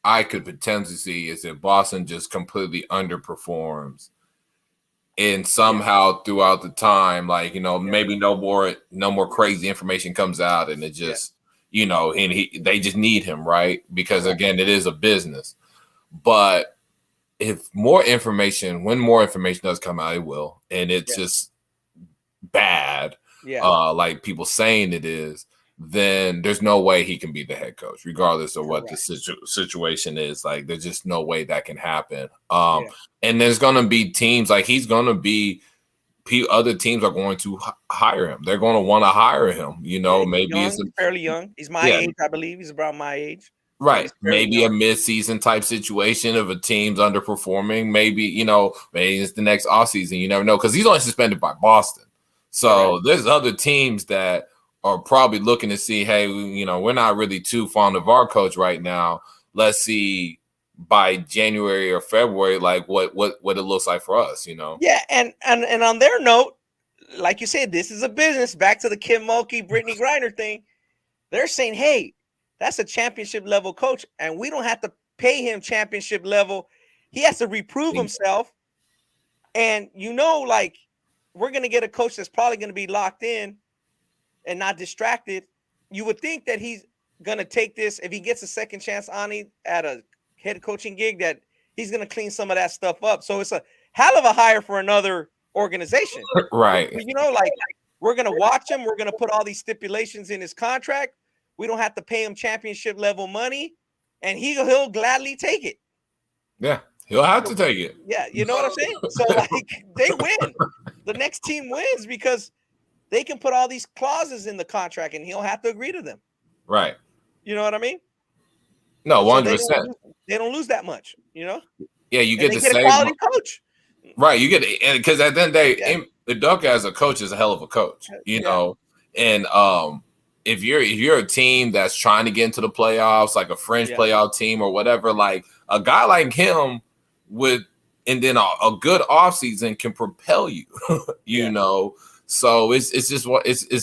B: I could potentially see is if Boston just completely underperforms, and somehow throughout the time, like, you know, maybe no more crazy information comes out, and it just you know, and they just need him, right? Because again, it is a business. But if when more information does come out, it will, and it's just bad, like people saying it is, then there's no way he can be the head coach, regardless of what the situation is. Like, there's just no way that can happen. And there's going to be teams, like other teams are going to hire him. They're going to want to hire him. You know, maybe
A: he's fairly young. He's my age, I believe. He's about my age.
B: Right. Maybe a mid-season type situation of a team's underperforming. Maybe, you know, maybe it's the next offseason. You never know, because he's only suspended by Boston. So there's other teams that are probably looking to see, hey, you know, we're not really too fond of our coach right now. Let's see by January or February, like what it looks like for us, you know?
A: Yeah, and on their note, like you said, this is a business. Back to the Kim Mulkey, Brittney Griner thing. They're saying, hey, that's a championship level coach, and we don't have to pay him championship level. He has to reprove himself. And, you know, like, we're going to get a coach that's probably going to be locked in and not distracted. You would think that he's going to take this, if he gets a second chance on it at a head coaching gig, that he's going to clean some of that stuff up. So it's a hell of a hire for another organization.
B: Right.
A: You know, like, we're going to watch him. We're going to put all these stipulations in his contract. We don't have to pay him championship level money, and he'll gladly take it.
B: Yeah, he'll have to take it.
A: Yeah, you know what I'm saying? So, like, they win. The next team wins because they can put all these clauses in the contract, and he'll have to agree to them.
B: Right.
A: You know what I mean?
B: No, 100%.
A: They don't lose that much, you know?
B: Yeah, you get to
A: say a quality coach.
B: Right, you get it, because at the end of the day, the Duck as a coach is a hell of a coach, you know? And if you're a team that's trying to get into the playoffs, like a fringe playoff team or whatever, like a guy like him would, and then a good offseason can propel you, you know. So it's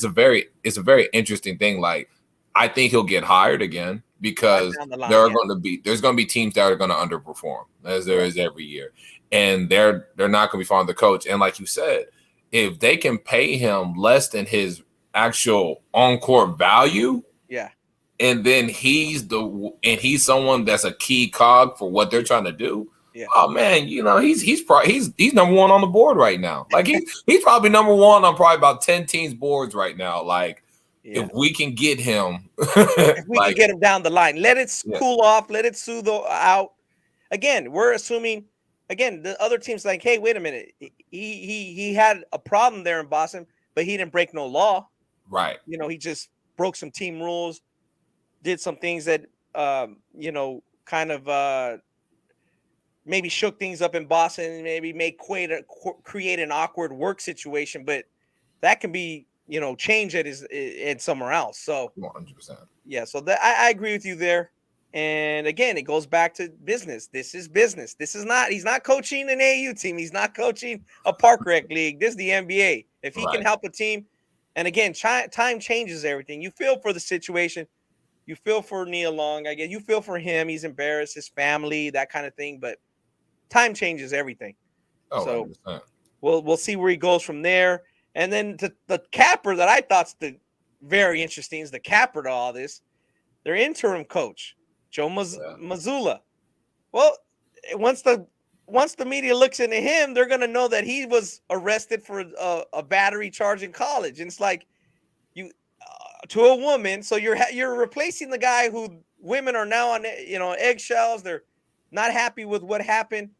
B: a very interesting thing. Like, I think he'll get hired again because there's going to be teams that are going to underperform, as there is every year, and they're not going to be fond of the coach. And like you said, if they can pay him less than his actual on-court value, and then he's someone that's a key cog for what they're trying to do. Oh man, you know, he's number one on the board right now. Like, he's probably number one on probably about 10 teams boards right now. Like, if we can get him,
A: if we can get him down the line, let it cool off, let it soothe out. Again, we're assuming. Again, the other team's like, hey, wait a minute, he had a problem there in Boston. but he didn't break no law.
B: Right.
A: You know, he just broke some team rules, did some things that, you know, kind of maybe shook things up in Boston and maybe create an awkward work situation. But that can be, you know, changed at somewhere else. So
B: 100%.
A: Yeah, so that I agree with you there. And again, it goes back to business. This is business. He's not coaching an AU team. He's not coaching a park rec league. This is the NBA. If he can help a team, and again, time changes everything. You feel for the situation. You feel for Nia Long. I guess you feel for him. He's embarrassed, his family, that kind of thing. But time changes everything.
B: Oh,
A: so
B: 100%.
A: we'll see where he goes from there. And then the capper that I thought's very interesting is the capper to all this. Their interim coach, Joe Mazzulla. Well, once the media looks into him, they're going to know that he was arrested for a battery charge in college. And it's like you to a woman. So you're replacing the guy who women are now on, you know, eggshells. They're not happy with what happened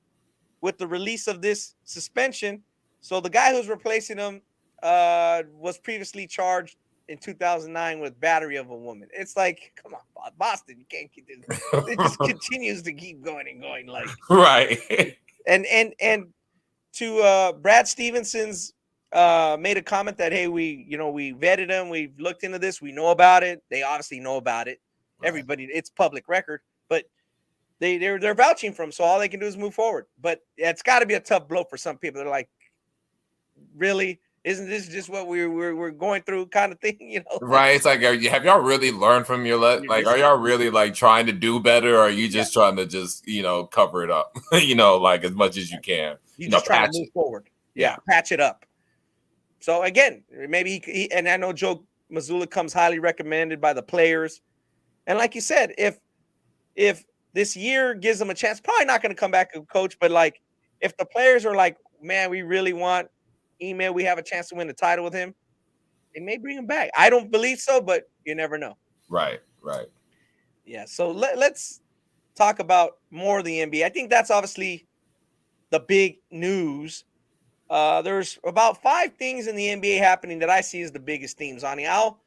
A: with the release of this suspension. So the guy who's replacing him was previously charged in 2009 with battery of a woman. It's like, come on, Boston, you can't keep this. It just continues to keep going and going, like
B: right.
A: And to Brad Stevenson's made a comment that, hey, we vetted him, we've looked into this, we know about it. They obviously know about it. Right. Everybody, it's public record, but they're vouching for him, so all they can do is move forward. But it's got to be a tough blow for some people. They're like, really? Isn't this just what we're going through, kind of thing? You know,
B: right? It's like, have y'all really learned from your like? Are y'all really like trying to do better, or are you just trying to just cover it up? Like as much as you can.
A: You just trying to move forward. Yeah, patch it up. So again, maybe he and I know Joe Mazzulla comes highly recommended by the players, and like you said, if this year gives him a chance, probably not going to come back and coach, but like if the players are like, man, we really want Email, we have a chance to win the title with him, they may bring him back. I don't believe so, but you never know.
B: Right.
A: Yeah, so let's talk about more of the NBA. I think that's obviously the big news. There's about 5 things in the NBA happening that I see as the biggest themes, Ani. I'll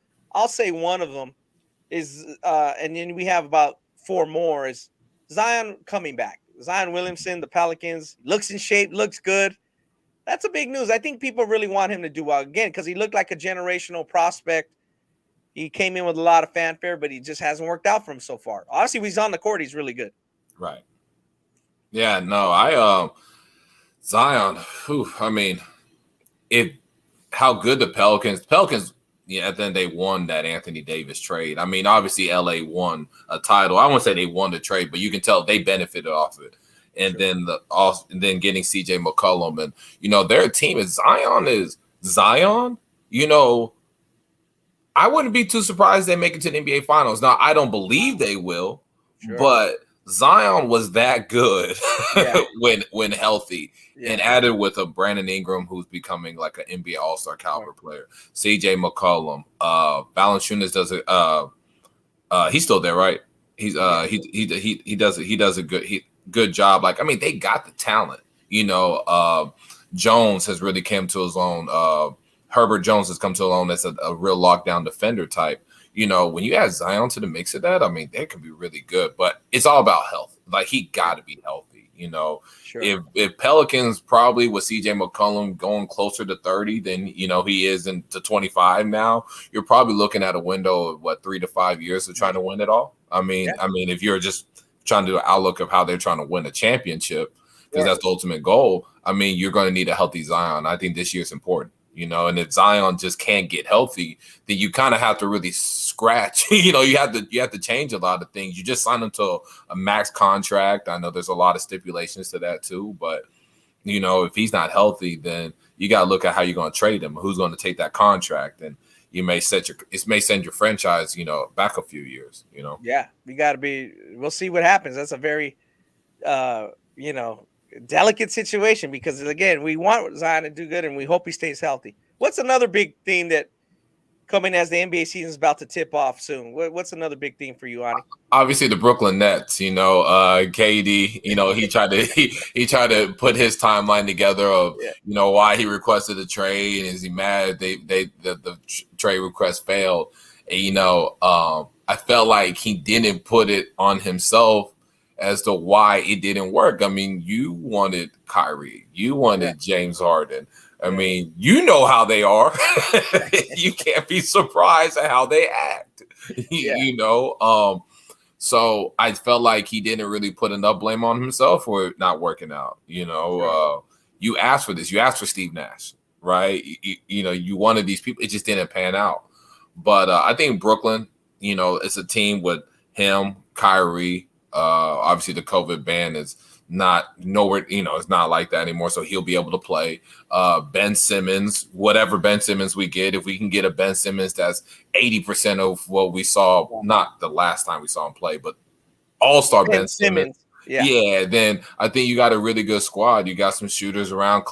A: say one of them is, and then we have about 4 more, is Zion coming back. Zion Williamson, the Pelicans, looks in shape, looks good. That's a big news. I think people really want him to do well again because he looked like a generational prospect. He came in with a lot of fanfare, but he just hasn't worked out for him so far. Obviously, when he's on the court, he's really good.
B: Right. Yeah, no, Zion, I mean, how good the Pelicans, yeah, at the end they won that Anthony Davis trade. I mean, obviously LA won a title. I won't say they won the trade, but you can tell they benefited off of it. And then getting CJ McCollum and their team is Zion. I wouldn't be too surprised they make it to the NBA Finals. Now I don't believe they will, but Zion was that good when healthy, and added with a Brandon Ingram who's becoming like an NBA All-Star caliber player. CJ McCollum, Valanciunas does it. He's still there, right? He's he does a good job. Like, I mean, they got the talent. Jones has really come to his own. Herbert Jones has come to his own. That's a real lockdown defender type. When you add Zion to the mix of that, I mean, they can be really good. But it's all about health. Like, he got to be healthy. If Pelicans probably with CJ McCollum going closer to 30 than he is into 25 now, you're probably looking at a window of 3 to 5 years of trying to win it all. I mean, if you're just trying to do an outlook of how they're trying to win a championship, because that's the ultimate goal. I mean, you're going to need a healthy Zion. I think this year is important, and if Zion just can't get healthy, then you kind of have to really scratch. You have to change a lot of things. You just signed him to a max contract. I know there's a lot of stipulations to that too, but if he's not healthy, then you got to look at how you're going to trade him. Who's going to take that contract? And you may send your franchise, back a few years,
A: Yeah, we got to be. We'll see what happens. That's a very, delicate situation because again, we want Zion to do good and we hope he stays healthy. What's another big theme that coming as the NBA season is about to tip off soon? What's another big theme for you, Ani?
B: Obviously, the Brooklyn Nets. KD. He tried to put his timeline together of why he requested a trade. Is he mad the trade request failed? And, I felt like he didn't put it on himself as to why it didn't work. I mean, you wanted Kyrie, you wanted James Harden. I mean, you know how they are. You can't be surprised at how they act. So I felt like he didn't really put enough blame on himself for it not working out. You asked for this. You asked for Steve Nash, right? You wanted these people. It just didn't pan out. But I think Brooklyn, it's a team with him, Kyrie. Obviously, the COVID ban is not nowhere, it's not like that anymore. So he'll be able to play. Ben Simmons, whatever Ben Simmons we get, if we can get a Ben Simmons that's 80% of what we saw, not the last time we saw him play, but all-star Ben Simmons. Yeah, then I think you got a really good squad. You got some shooters around.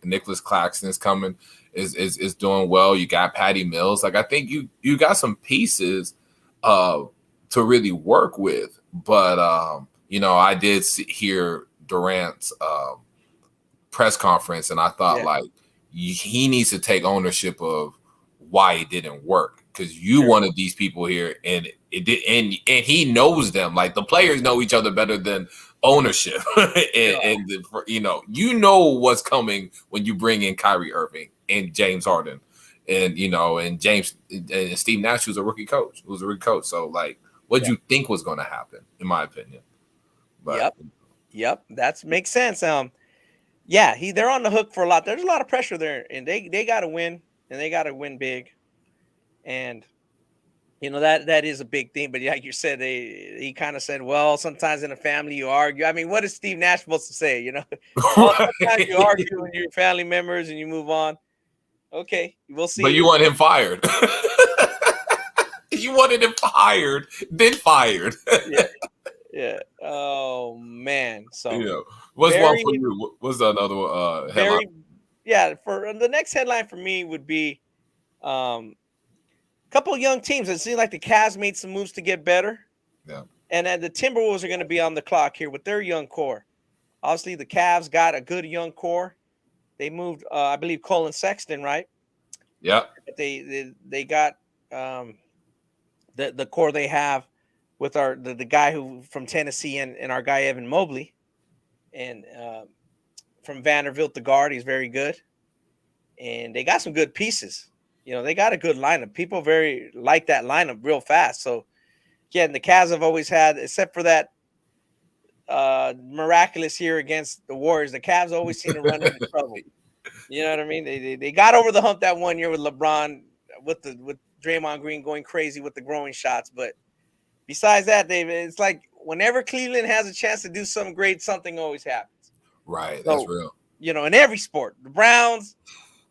B: Nicholas Claxton's coming, is doing well. You got Patty Mills. Like, I think you got some pieces to really work with. But I did hear Durant's press conference, and I thought he needs to take ownership of why it didn't work, because you wanted these people here, and it did, and he knows them. Like, the players know each other better than ownership, you know what's coming when you bring in Kyrie Irving and James Harden, and James and Steve Nash, who's a rookie coach. So, like, what you think was going to happen, in my opinion. But,
A: Yep. That makes sense. They're on the hook for a lot. There's a lot of pressure there, and they got to win, and they got to win big. And that is a big thing. But like you said, he kind of said, well, sometimes in a family you argue. I mean, what is Steve Nash supposed to say? Sometimes you argue with your family members and you move on. Okay, we'll see.
B: But you want him fired. You wanted him fired, then fired.
A: Yeah. Oh man. So
B: what's one for you? What's another one? Headline?
A: For the next headline for me would be a couple of young teams. It seems like the Cavs made some moves to get better.
B: Yeah.
A: And then the Timberwolves are going to be on the clock here with their young core. Obviously, the Cavs got a good young core. They moved, I believe, Colin Sexton, right?
B: Yeah.
A: They got the core they have with the guy who from Tennessee and our guy Evan Mobley, and from Vanderbilt, the guard, he's very good, and they got some good pieces. They got a good lineup. People very like that lineup real fast. So, and the Cavs have always had, except for that miraculous year against the Warriors, the Cavs always seem to run into trouble. You know what I mean? They got over the hump that one year with LeBron, with Draymond Green going crazy with the growing shots, but besides that, it's like whenever Cleveland has a chance to do something great, something always happens.
B: Right, that's real.
A: In every sport, the Browns,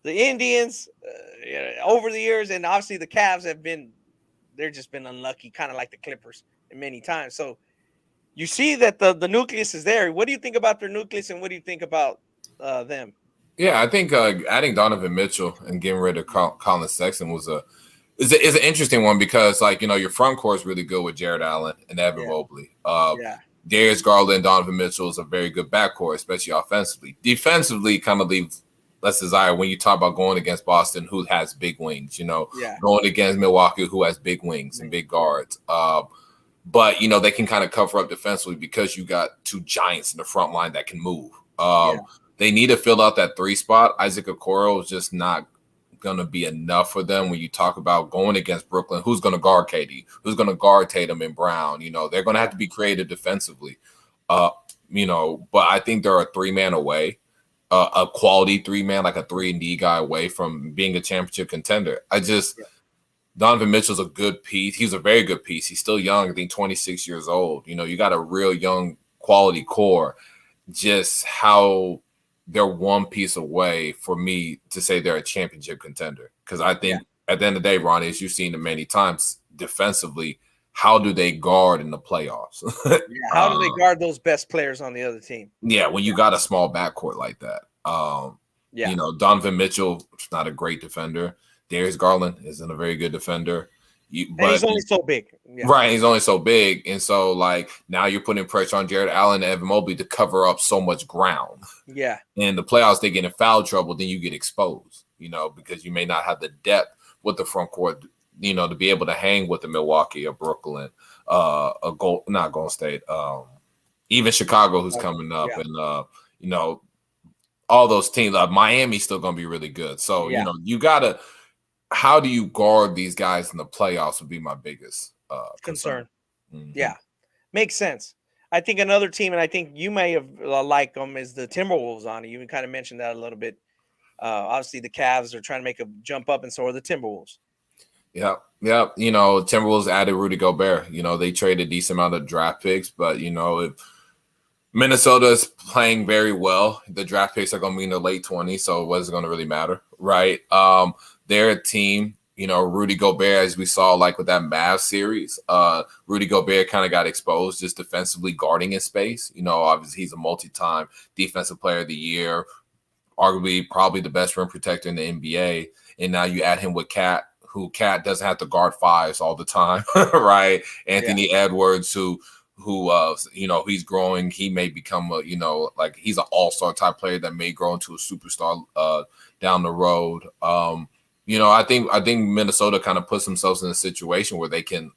A: the Indians, over the years, and obviously the Cavs they've just been unlucky, kind of like the Clippers many times. So you see that the nucleus is there. What do you think about their nucleus, and what do you think about them?
B: Yeah, I think adding Donovan Mitchell and getting rid of Colin Sexton is an interesting one, because your front court is really good with Jared Allen and Evan Mobley. Darius Garland and Donovan Mitchell is a very good backcourt, especially offensively. Defensively, kind of leaves less desire when you talk about going against Boston, who has big wings. Going against Milwaukee, who has big wings and big guards. But they can kind of cover up defensively because you got two giants in the front line that can move. They need to fill out that 3 spot. Isaac Okoro is just not going to be enough for them when you talk about going against Brooklyn. Who's going to guard KD? Who's going to guard Tatum and Brown? They're going to have to be creative defensively. But I think they're a 3-man away, a quality 3-man, like a 3-and-D guy away from being a championship contender. Donovan Mitchell's a good piece. He's a very good piece. He's still young. I think 26 years old. You got a real young quality core. Just how they're one piece away for me to say they're a championship contender. Because I think at the end of the day, Ronnie, as you've seen it many times, defensively, how do they guard in the playoffs?
A: How do they guard those best players on the other team?
B: Yeah, when you got a small backcourt like that. Donovan Mitchell is not a great defender. Darius Garland isn't a very good defender.
A: And he's only so big.
B: Yeah. Right, he's only so big. And so, like, now you're putting pressure on Jared Allen and Evan Mobley to cover up so much ground.
A: Yeah.
B: And the playoffs, they get in foul trouble, then you get exposed, because you may not have the depth with the front court, to be able to hang with the Milwaukee or Brooklyn, not Golden State, even Chicago, who's coming up, and all those teams. Miami's still going to be really good. So you gotta. How do you guard these guys in the playoffs? Would be my biggest concern.
A: Mm-hmm. Yeah, makes sense. I think another team, and I think you may have liked them, is the Timberwolves. On it, you kind of mentioned that a little bit. Obviously, the Cavs are trying to make a jump up, and so are the Timberwolves.
B: Yeah. Timberwolves added Rudy Gobert. They traded a decent amount of draft picks, but if Minnesota is playing very well, the draft picks are going to be in the late 20s, so what is it going to really matter, right? They're a team. Rudy Gobert, as we saw, like with that Mavs series, Rudy Gobert kind of got exposed just defensively guarding his space. Obviously he's a multi-time defensive player of the year, arguably probably the best rim protector in the NBA. And now you add him with Cat doesn't have to guard fives all the time, right? Anthony Edwards, who he's growing. He may become he's an all-star type player that may grow into a superstar down the road. I think Minnesota kind of puts themselves in a situation where they can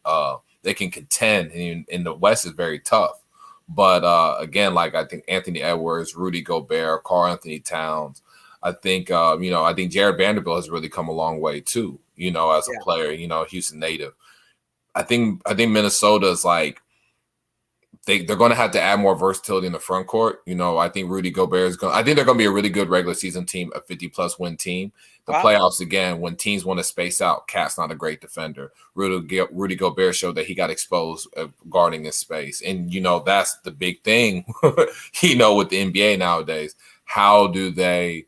B: contend, and the West is very tough. But again, I think Anthony Edwards, Rudy Gobert, Karl Anthony Towns. I think Jared Vanderbilt has really come a long way too. As a player, Houston native. I think Minnesota's they're going to have to add more versatility in the front court. I think Rudy Gobert I think they're going to be a really good regular season team, a 50-plus win team. The playoffs, again, when teams want to space out, Cat's not a great defender. Rudy Gobert showed that he got exposed guarding his space. And, that's the big thing, with the NBA nowadays. How do they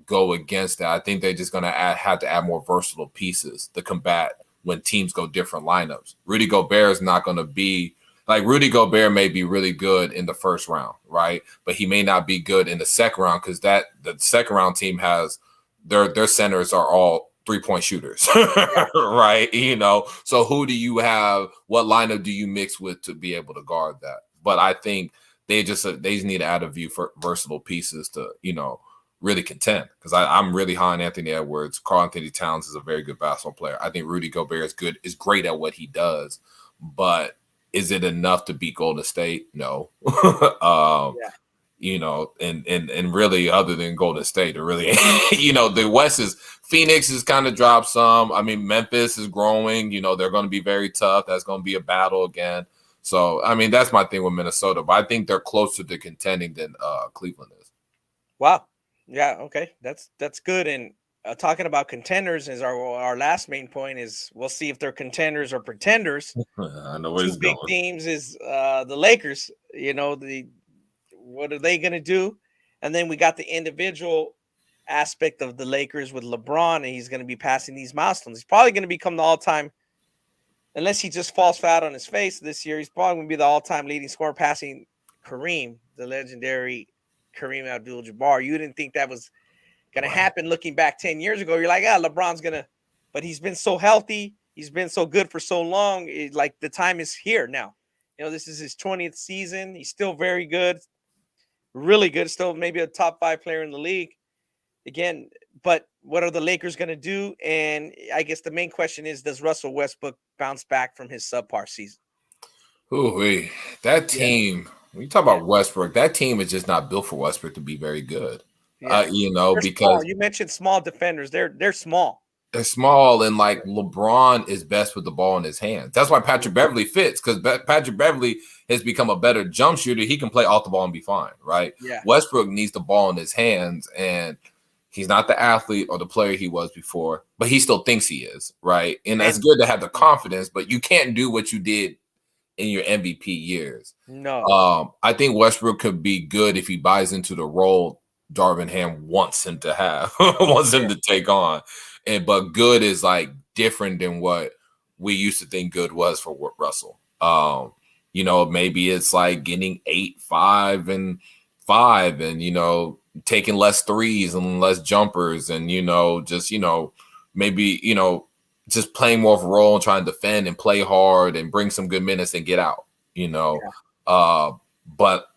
B: go against that? I think they're just going to have to add more versatile pieces to combat when teams go different lineups. Rudy Gobert is not going to be Rudy Gobert may be really good in the first round, right? But he may not be good in the second round because the second round team has their centers are all 3-point shooters, right? So who do you have? What lineup do you mix with to be able to guard that? But I think they just need to add a few versatile pieces to really contend, because I'm really high on Anthony Edwards. Karl Anthony Towns is a very good basketball player. I think Rudy Gobert is great at what he does, but is it enough to beat Golden State? No. And really, other than Golden State, it really, the West is Phoenix has kind of dropped some. I mean, Memphis is growing. They're going to be very tough. That's going to be a battle again. So, I mean, that's my thing with Minnesota, but I think they're closer to contending than Cleveland is.
A: Wow. Yeah. Okay. That's good. And talking about contenders is our last main point is we'll see if they're contenders or pretenders.
B: I know where it's
A: going. Two big teams is the Lakers. What are they going to do? And then we got the individual aspect of the Lakers with LeBron, and he's going to be passing these milestones. He's probably going to become the all-time, unless he just falls flat on his face this year, he's probably going to be the all-time leading scorer, passing Kareem, the legendary Kareem Abdul-Jabbar. You didn't think that was going to happen looking back 10 years ago. You're like, LeBron's going to, but he's been so healthy. He's been so good for so long. The time is here now. This is his 20th season. He's still very good, really good. Still maybe a top 5 player in the league again. But what are the Lakers going to do? And I guess the main question is, does Russell Westbrook bounce back from his subpar season?
B: Ooh, that team, when you talk about Westbrook, that team is just not built for Westbrook to be very good.
A: Yeah.
B: Because
A: small. You mentioned small defenders. They're small.
B: They're small, and LeBron is best with the ball in his hands. That's why Patrick Beverly fits, because Patrick Beverly has become a better jump shooter. He can play off the ball and be fine, right?
A: Yeah.
B: Westbrook needs the ball in his hands, and he's not the athlete or the player he was before, but he still thinks he is, right? And that's good to have the confidence, but you can't do what you did in your MVP years.
A: No.
B: I think Westbrook could be good if he buys into the role Darvin Ham wants him to have, wants him to take on. But good is different than what we used to think good was for Russell. Maybe it's getting 8, 5, and 5, and taking less threes and less jumpers, and just maybe, just playing more of a role and trying to defend and play hard and bring some good minutes and get out, but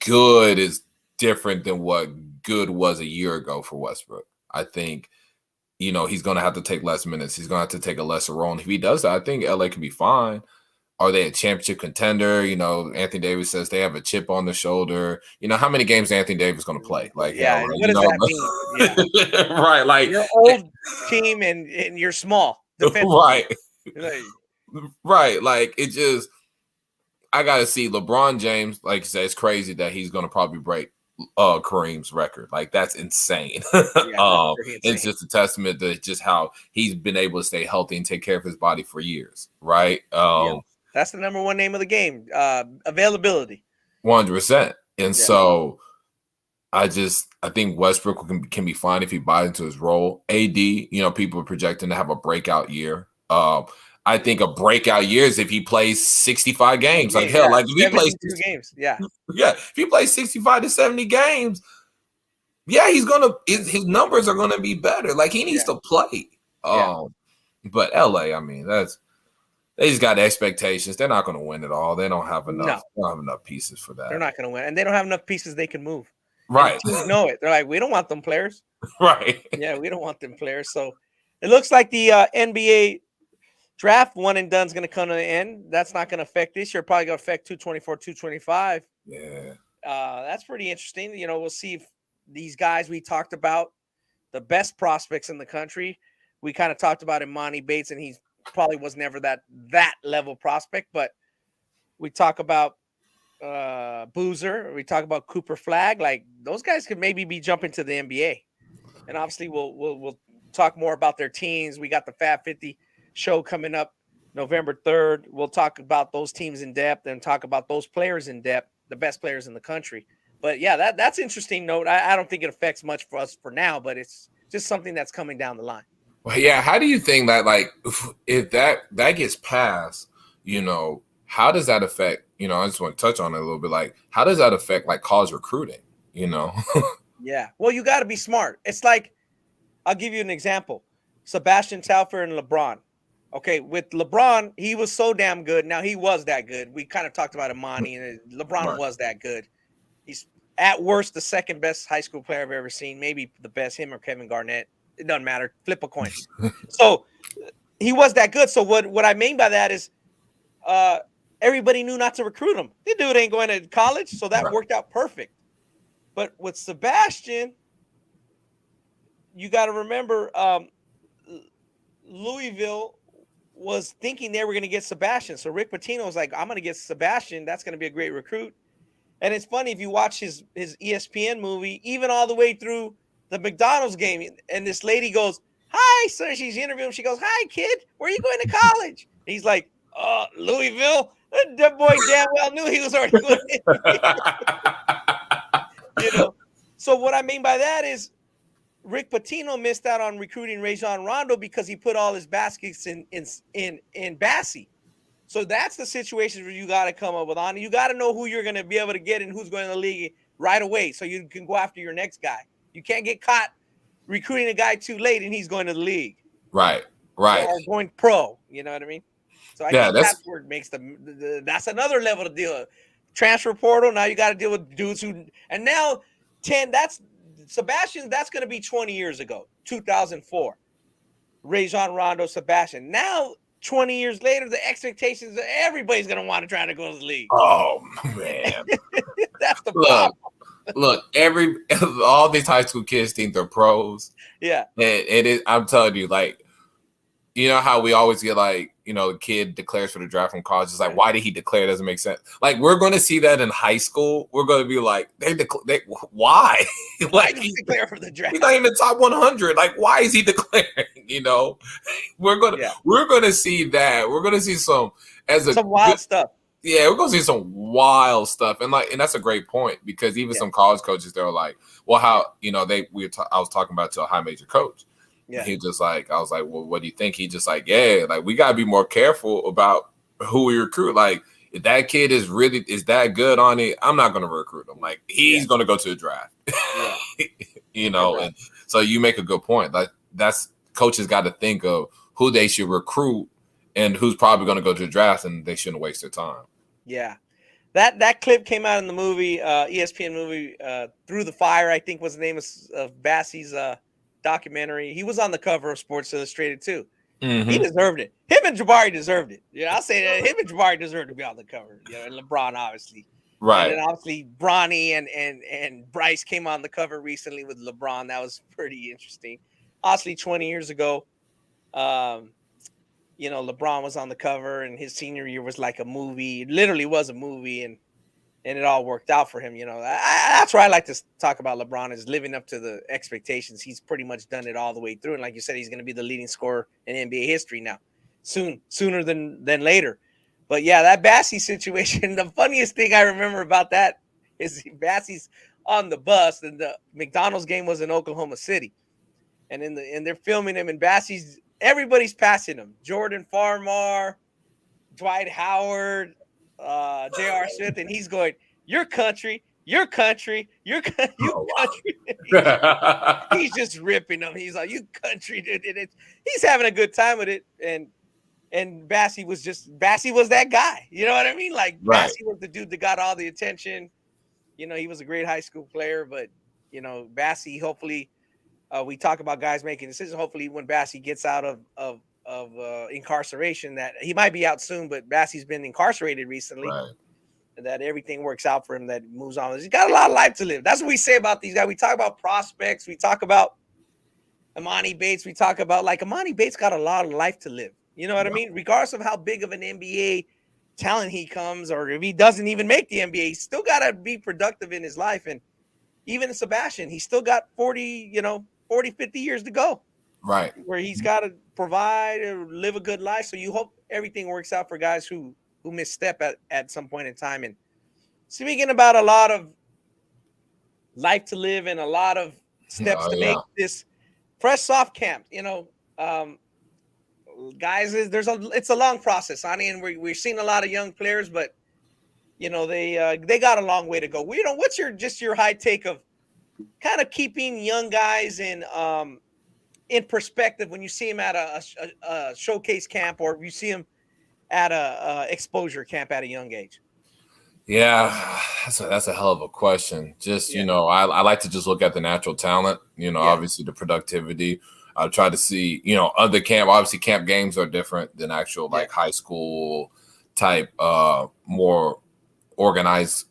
B: good is different than what good was a year ago for Westbrook. I think, he's going to have to take less minutes. He's going to have to take a lesser role. And if he does that, I think LA can be fine. Are they a championship contender? Anthony Davis says they have a chip on their shoulder. How many games is Anthony Davis going to play? Like,
A: what does that mean? Yeah.
B: Right. Like,
A: you're old team and you're small.
B: Right. Right. Like, it just, I got to see LeBron James. Like you said, it's crazy that he's going to probably break Kareem's record. Like, that's insane. It's just a testament to just how he's been able to stay healthy and take care of his body for years. Right.
A: That's the number one name of the game. Availability.
B: 100%. And so I think Westbrook can be fine if he buys into his role. AD, people are projecting to have a breakout year. I think a breakout year is if he plays 65 games. Like, hell, like if he plays
A: 2 games. Yeah.
B: Yeah. If he plays 65 to 70 games, his numbers are gonna be better. Like, he needs to play. But LA, I mean, they just got expectations. They're not gonna win it all. They don't have enough. They don't have enough pieces for that.
A: They're not gonna win, and they don't have enough pieces they can move.
B: Right.
A: You know it. They're like, we don't want them players.
B: Right.
A: Yeah, we don't want them players. So it looks like the NBA draft one and done is going to come to the end. That's not going to affect this year. Probably going to affect 224, 225.
B: Yeah.
A: That's pretty interesting. We'll see if these guys we talked about, the best prospects in the country. We kind of talked about Emoni Bates, and he probably was never that level prospect. But we talk about Boozer. We talk about Cooper Flag. Like, those guys could maybe be jumping to the NBA. And obviously, we'll talk more about their teams. We got the Fab 50 show coming up November 3rd. We'll talk about those teams in depth and talk about those players in depth, the best players in the country. But yeah, that's interesting note. I don't think it affects much for us for now, but it's just something that's coming down the line.
B: Well, yeah. How do you think that, like, if that gets passed, how does that affect, I just want to touch on it a little bit. Like, how does that affect, like, college recruiting,
A: Yeah. Well, you got to be smart. It's like, I'll give you an example. Sebastian Telfair and LeBron. Okay, with LeBron, he was so damn good. Now, he was that good. We kind of talked about Emoni, and LeBron was that good. He's, at worst, the second best high school player I've ever seen. Maybe the best, him or Kevin Garnett. It doesn't matter. Flip a coin. So, he was that good. So, what I mean by that is everybody knew not to recruit him. The dude ain't going to college, so that worked out perfect. But with Sebastian, you got to remember Louisville was thinking they were going to get Sebastian. So Rick Pitino was like, I'm going to get Sebastian. That's going to be a great recruit. And it's funny, if you watch his ESPN movie, even all the way through the McDonald's game, and this lady goes, hi, sir. She's interviewing him. She goes, hi, kid. Where are you going to college? And he's like, Louisville. That boy damn well knew he was already going to. So what I mean by that is, Rick Pitino missed out on recruiting Rajon Rondo because he put all his baskets in Bassie. So that's the situation where you got to come up with on. You got to know who you're going to be able to get and who's going to the league right away, so you can go after your next guy. You can't get caught recruiting a guy too late and he's going to the league. Right. Or going pro. You know what I mean? So I think that's where it makes that's another level to deal with. Transfer portal. Now you got to deal with dudes who, and now 10. Sebastian, that's going to be 20 years ago, 2004. Rajon Rondo, Sebastian. Now, 20 years later, the expectations that everybody's going to want to try to go to the league. Oh, man. That's the problem.
B: Look, all these high school kids think they're pros.
A: Yeah.
B: And I'm telling you, like, how we always get, like, the kid declares for the draft from college. It's like, why did he declare? It doesn't make sense. Like, we're going to see that in high school. We're going to be like, why? Like,
A: he declare for the draft?
B: He's not even the top 100. Like, why is he declaring? We're going to see that. We're going to see some
A: wild stuff.
B: Yeah, we're going to see some wild stuff. And that's a great point, because even some college coaches, they were like, well, how, I was talking about to a high major coach. Yeah. He just like, I was like, well, what do you think? He just like, yeah, like, we got to be more careful about who we recruit. Like, if that kid is that good on it, I'm not going to recruit him. Like, he's going to go to the draft, And so you make a good point. Like, that's coaches got to think of who they should recruit and who's probably going to go to the draft, and they shouldn't waste their time.
A: Yeah. That clip came out in the movie, ESPN movie, Through the Fire, I think was the name of Bassie's documentary. He was on the cover of Sports Illustrated too.
B: Mm-hmm.
A: He deserved it. Him and Jabari deserved it. I'll say that him and Jabari deserved to be on the cover. And LeBron, obviously.
B: Right.
A: And then obviously Bronny and Bryce came on the cover recently with LeBron. That was pretty interesting. Obviously, 20 years ago, LeBron was on the cover, and his senior year was like a movie. It literally was a movie, and it all worked out for him. That's where I like to talk about LeBron, is living up to the expectations. He's pretty much done it all the way through, and like you said, he's going to be the leading scorer in NBA history now, sooner than later. But yeah, that Bassie situation, the funniest thing I remember about that is Bassie's on the bus, and the McDonald's game was in Oklahoma City, and they're filming him, and everybody's passing him. Jordan Farmar, Dwight Howard, J.R. Smith, and he's going, your country. He's just ripping them. He's like, you country. He's having a good time with it. And Bassie was that guy. You know what I mean? Like,
B: right.
A: Bassie was the dude that got all the attention. He was a great high school player, but, Bassie, hopefully, we talk about guys making decisions. Hopefully when Bassie gets out of incarceration, that he might be out soon, but Bassie's been incarcerated recently,
B: right.
A: And that everything works out for him, that moves on. He's got a lot of life to live. That's what we say about these guys. We talk about prospects. We talk about Emoni Bates. We talk about, like, Emoni Bates got a lot of life to live. You know what I mean? Regardless of how big of an NBA talent he comes, or if he doesn't even make the NBA, he's still got to be productive in his life. And even Sebastian, he's still got 40, 50 years to go.
B: Right.
A: Where he's got to provide or live a good life. So you hope everything works out for guys who misstep at some point in time. And speaking about a lot of life to live and a lot of steps to make this fresh Soph Camp, guys, it's a long process, Ronnie, and we're seeing a lot of young players, but they got a long way to go. What's your high take of kind of keeping young guys in perspective when you see them at a showcase camp, or you see them at a exposure camp at a young age?
B: Yeah, that's a hell of a question. Just, I like to just look at the natural talent, obviously the productivity. I try to see, other camp, obviously camp games are different than actual like high school type, more organized,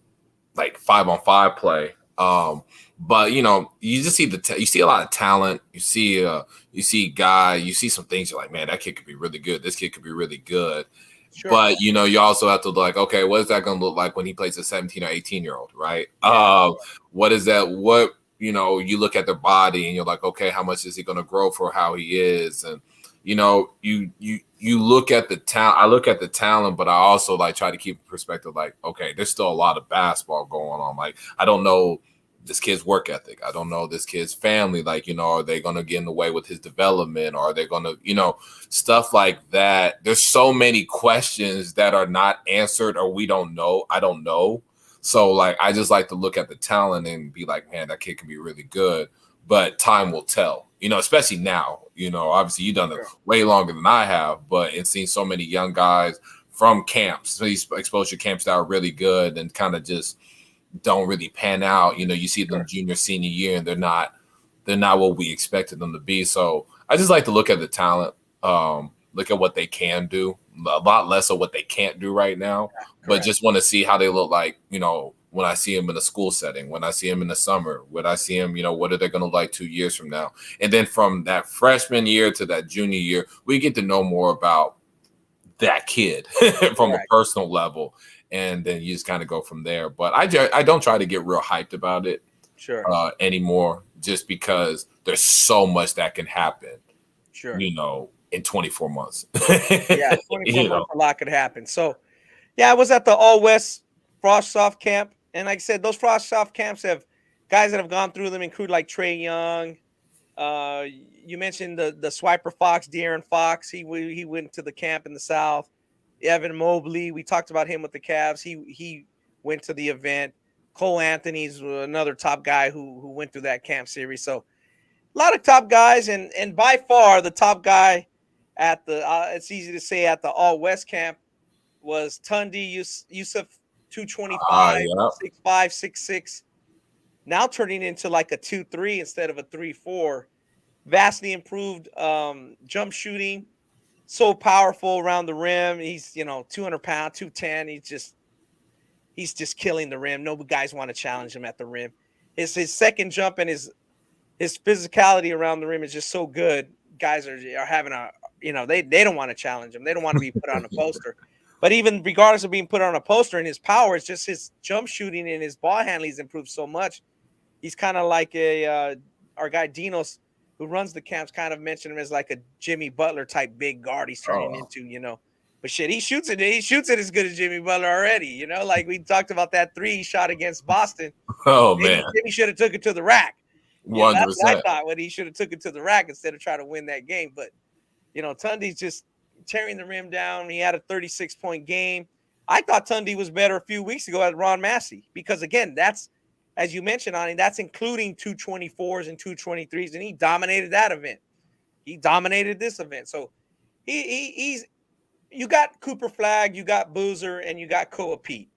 B: like 5-on-5 play. But you just see you see a lot of talent. You see you see some things you're like, man, that kid could be really good. This kid could be really good. Sure. But you also have to look like, okay, what is that going to look like when he plays a 17 or 18-year-old, right? Yeah. What is that? What you look at their body and you're like, okay, how much is he going to grow for how he is? And you look at the talent. I look at the talent, but I also like try to keep perspective. Like, okay, there's still a lot of basketball going on. Like, I don't know this kid's work ethic. I don't know this kid's family. Like, are they going to get in the way with his development? Or are they going to, stuff like that? There's so many questions that are not answered, or we don't know. I don't know. So, like, I just like to look at the talent and be like, man, that kid can be really good. But time will tell, especially now. Obviously you've done it way longer than I have, but it's seen so many young guys from camps, these exposure camps that are really good and kind of just don't really pan out. You see them junior, senior year, and they're not what we expected them to be. So I just like to look at the talent, look at what they can do, a lot less of what they can't do right now, but just want to see how they look like, when I see them in a school setting, when I see them in the summer, when I see them, what are they going to look like 2 years from now? And then from that freshman year to that junior year, we get to know more about that kid from a personal level. And then you just kind of go from there. But I don't try to get real hyped about it anymore, just because there's so much that can happen, in 24 months.
A: 24 months, a lot could happen. So, I was at the All West Frosh Soph Camp. And like I said, those Frosh Soph camps have guys that have gone through them, include like Trae Young. You mentioned the Swiper Fox, De'Aaron Fox. He went to the camp in the South. Evan Mobley, we talked about him with the Cavs. He went to the event. Cole Anthony's another top guy who went through that camp series. So A lot of top guys, and by far the top guy at the it's easy to say at the All West camp was Tounde Yessoufou, 225,
B: Yeah.
A: 6'5", 6'6", now turning into like a 2-3 instead of a 3-4. Vastly improved jump shooting, so powerful around the rim. He's 200 pounds, 210. He's just killing the rim. No guys want to challenge him at the rim. His second jump and his physicality around the rim is just so good. Guys are having they don't want to challenge him. They don't want to be put on a poster. But even regardless of being put on a poster, and his power, it's just his jump shooting and his ball handling's improved so much. He's kind of like our guy Dinos, who runs the camps, kind of mentioned him as like a Jimmy Butler type big guard he's turning into, But shit, he shoots it as good as Jimmy Butler already, Like we talked about that 3 he shot against Boston.
B: Oh, man.
A: Jimmy should have took it to the rack.
B: 100%.
A: That's what I thought, when he should have took it to the rack instead of trying to win that game. But, Tounde's just tearing the rim down. He had a 36-point game. I thought Tounde was better a few weeks ago at Ron Massey because, again, that's, as you mentioned, Ani, that's including 224s and 223s, and he dominated that event. He dominated this event. So he's you got Cooper Flagg, you got Boozer, and you got Koa Pete.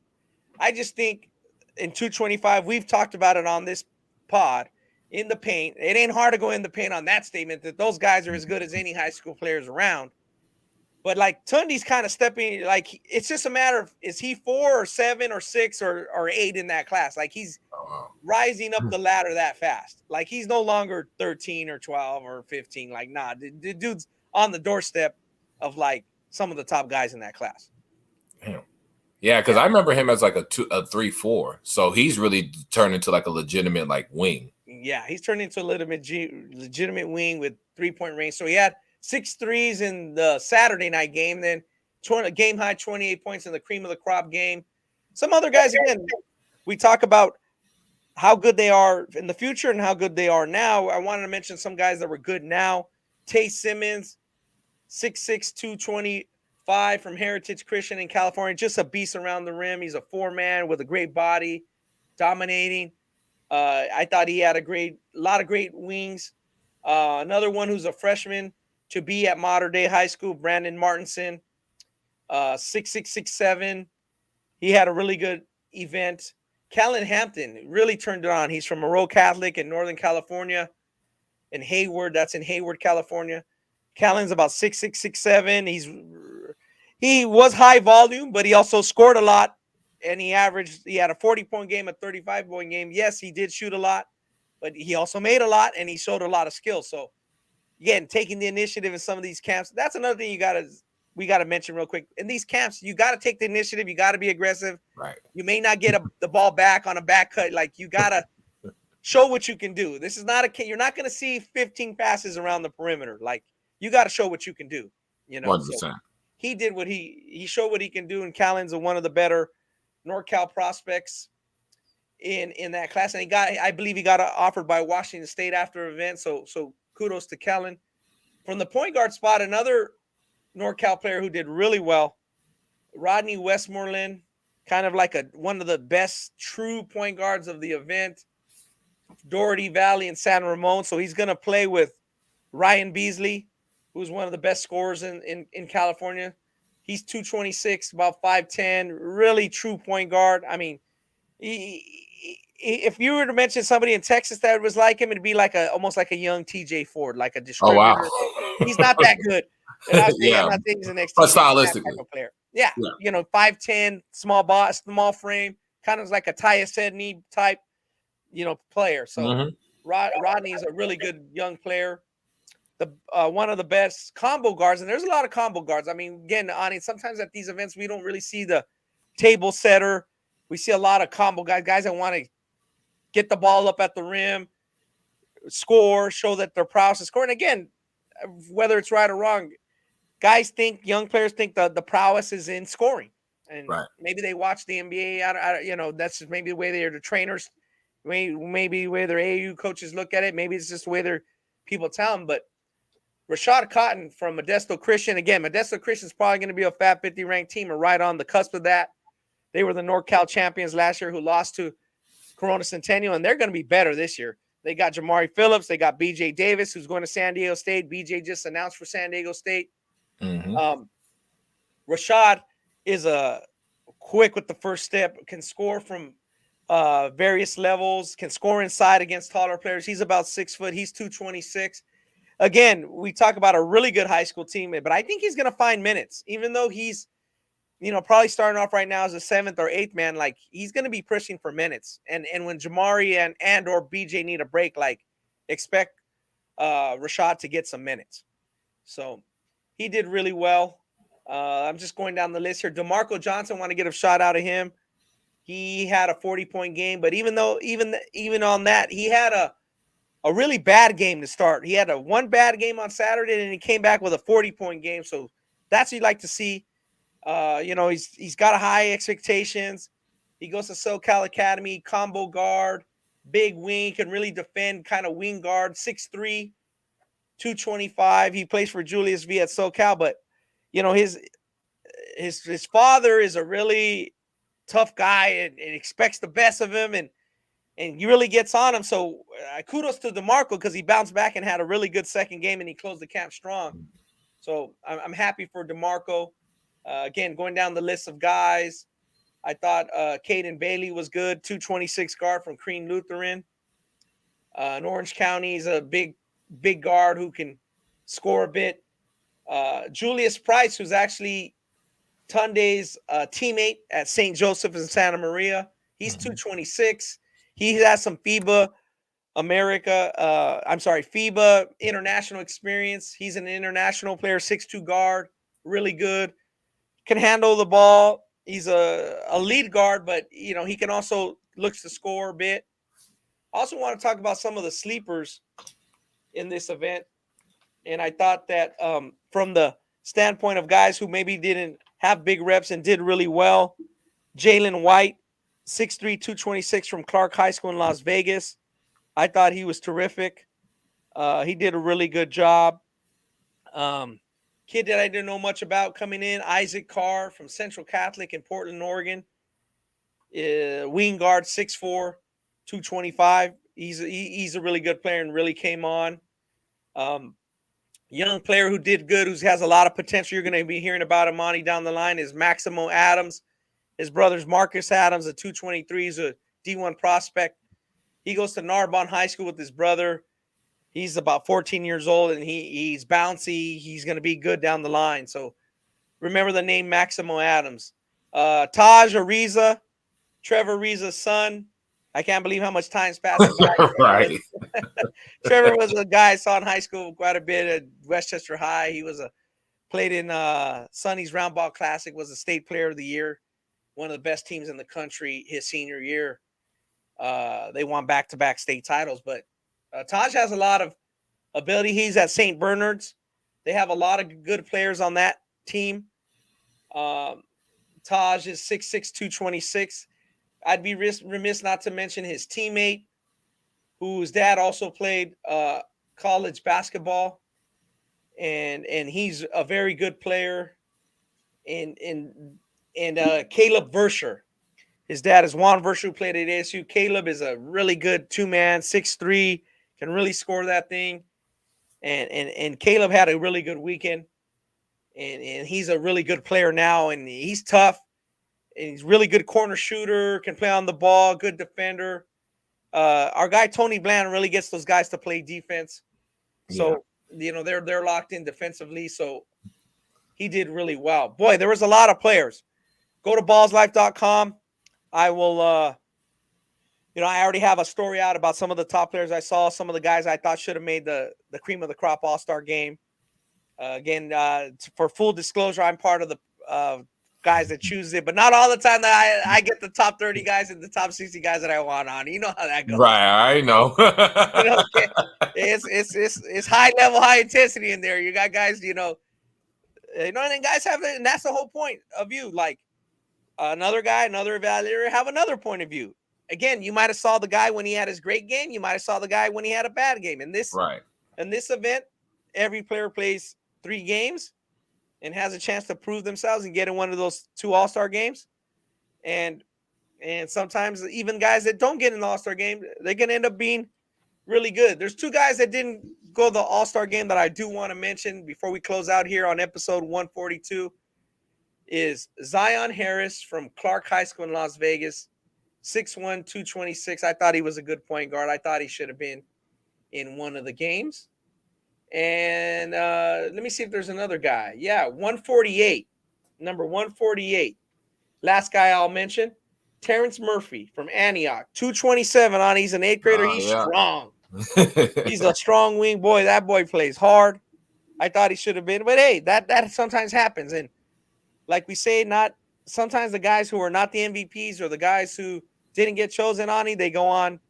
A: I just think in 225, we've talked about it on this pod, in the paint. It ain't hard to go in the paint on that statement that those guys are as good as any high school players around. But like Tounde's kind of stepping, like it's just a matter of, is he 4 or 7 or 6 or 8 in that class? Like he's rising up the ladder that fast. Like he's no longer 13 or 12 or 15. Like, nah, the dude's on the doorstep of like some of the top guys in that class.
B: Damn. Yeah, because I remember him as like a 3-4. So he's really turned into like a legitimate like wing.
A: Yeah, he's turned into a legitimate wing with 3-point range. So he had 6 threes in the Saturday night game, then game high 28 points in the cream of the crop game. Some other guys, again, we talk about how good they are in the future and how good they are now. I wanted to mention some guys that were good now. Tay Simmons, 6'6", 225 from Heritage Christian in California, just a beast around the rim. He's a 4-man with a great body, dominating. I thought he had a lot of great wings. Another one who's a freshman to be at Mater Dei High School, Brandon Martinson, 6'6", 6'7". He had a really good event. Callan Hampton really turned it on. He's from Monroe Catholic in Northern California, in Hayward. That's in Hayward, California. Callan's about 6'6", 6'7". He was high volume, but he also scored a lot. And he had a 40-point game, a 35-point game. Yes, he did shoot a lot, but he also made a lot, and he showed a lot of skill. So, again, taking the initiative in some of these camps, that's another thing we got to mention real quick. In these camps, you got to take the initiative. You got to be aggressive.
B: Right.
A: You may not get the ball back on a back cut. Like, you got to show what you can do. This is not you're not going to see 15 passes around the perimeter. Like, you got to show what you can do.
B: 100%.
A: So he did what he showed what he can do, and Callan's one of the better NorCal prospects in that class, and I believe he got offered by Washington State after event. So kudos to Callan. From the point guard spot, another NorCal player who did really well, Rodney Westmoreland, kind of like one of the best true point guards of the event. Doherty Valley and San Ramon. So he's going to play with Ryan Beasley, who's one of the best scorers in California. He's 226, about 5'10", really true point guard. I mean, if you were to mention somebody in Texas that was like him, it'd be like almost like a young TJ Ford, like a distributor.
B: Oh, wow.
A: He's not that good. And I'm not saying he's the next
B: stylistically
A: player. Yeah, 5'10", small frame, kind of like a Tyus Edney type, player. So Rodney is a really good young player. One of the best combo guards, and there's a lot of combo guards. I mean, again, Ani, sometimes at these events we don't really see the table setter. We see a lot of combo guys that want to get the ball up at the rim, score, show that they're prowess in scoring. Again, whether it's right or wrong, young players think the prowess is in scoring, and maybe they watch the NBA. That's just maybe the way the trainers, maybe the way their AAU coaches look at it. Maybe it's just the way their people tell them, but Rashad Cotton from Modesto Christian. Again, Modesto Christian is probably going to be a Fab 50 ranked team or right on the cusp of that. They were the NorCal champions last year who lost to Corona Centennial, and they're going to be better this year. They got Jamari Phillips. They got BJ Davis, who's going to San Diego State. BJ just announced for San Diego State. Rashad is a quick with the first step, can score from various levels, can score inside against taller players. He's about 6 foot. He's 226. Again, we talk about a really good high school teammate, but I think he's going to find minutes, even though he's, probably starting off right now as a 7th or 8th man. Like, he's going to be pushing for minutes. And when Jamari and or BJ need a break, like, expect Rashad to get some minutes. So he did really well. I'm just going down the list here. DeMarco Johnson, want to get a shot out of him. He had a 40-point game, but even on that, he had a really bad game to start. He had one bad game on Saturday, and he came back with a 40-point game. So that's what you like to see. He's got high expectations. He goes to SoCal Academy, combo guard, big wing, can really defend, kind of wing guard, 6'3", 225. He plays for Julius V at SoCal, but his father is a really tough guy and expects the best of him, and he really gets on him. So kudos to DeMarco, because he bounced back and had a really good second game, and he closed the camp strong. So I'm happy for DeMarco. Again, going down the list of guys, I thought Caden Bailey was good, 226 guard from Crean Lutheran. In Orange County, he's a big guard who can score a bit. Julius Price, who's actually Tounde's teammate at St. Joseph in Santa Maria, he's 226. He has some FIBA international experience. He's an international player, 6'2" guard, really good. Can handle the ball. He's a lead guard, but he can also looks to score a bit. I also want to talk about some of the sleepers in this event, and I thought that from the standpoint of guys who maybe didn't have big reps and did really well, Jalen White, 6'3", 226 from Clark High School in Las Vegas. I thought he was terrific. He did a really good job. Kid that I didn't know much about coming in, Isaac Carr from Central Catholic in Portland, Oregon. Wing guard, 6'4", 225. He's a really good player and really came on. Young player who did good, who has a lot of potential. You're going to be hearing about Emoni down the line, is Maximo Adams. His brother's Marcus Adams, a 223. He's a D1 prospect. He goes to Narbonne High School with his brother. He's about 14 years old, and he's bouncy. He's going to be good down the line. So remember the name Maximo Adams. Taj Ariza, Trevor Ariza's son. I can't believe how much time's passed.
B: Right.
A: Trevor was a guy I saw in high school quite a bit at Westchester High. He played in Sonny's Round Ball Classic, was a state player of the year, one of the best teams in the country his senior year. They won back-to-back state titles, but Taj has a lot of ability. He's at St. Bernard's. They have a lot of good players on that team. Taj is 6'6", 226. I'd be remiss not to mention his teammate, whose dad also played college basketball, and he's a very good player. And Caleb Verscher. His dad is Juan Verscher, who played at ASU. Caleb is a really good two-man, 6'3", can really score that thing. And Caleb had a really good weekend. And he's a really good player now, and he's tough. And he's really good corner shooter, can play on the ball, good defender. Our guy Tony Bland really gets those guys to play defense. So, they're locked in defensively. So he did really well. Boy, there was a lot of players. Go to ballslife.com. I will, I already have a story out about some of the top players I saw, some of the guys I thought should have made the cream of the crop all-star game. Again, for full disclosure, I'm part of the guys that choose it, but not all the time that I get the top 30 guys and the top 60 guys that I want on. You know how that goes.
B: Right, I know.
A: It's high level, high intensity in there. You got guys, and then guys have it, and that's the whole point of view. Like another guy, another evaluator have another point of view. Again, you might have saw the guy when he had his great game. You might have saw the guy when he had a bad game. In this event, every player plays 3 games and has a chance to prove themselves and get in one of those 2 all-star games. And sometimes even guys that don't get in the all-star game, they're going to end up being really good. There's two guys that didn't go to the All-Star game that I do want to mention before we close out here on episode 142 is Zion Harris from Clark High School in Las Vegas, 6'1", 226. I thought he was a good point guard. I thought he should have been in one of the games. And let me see if there's another guy. Yeah, 148, number 148. Last guy I'll mention, Terrence Murphy from Antioch, 227 on. He's an 8th grader. He's strong. He's a strong wing boy. That boy plays hard. I thought he should have been, but hey, that sometimes happens. And like we say, not sometimes the guys who are not the MVPs or the guys who didn't get chosen on, they go on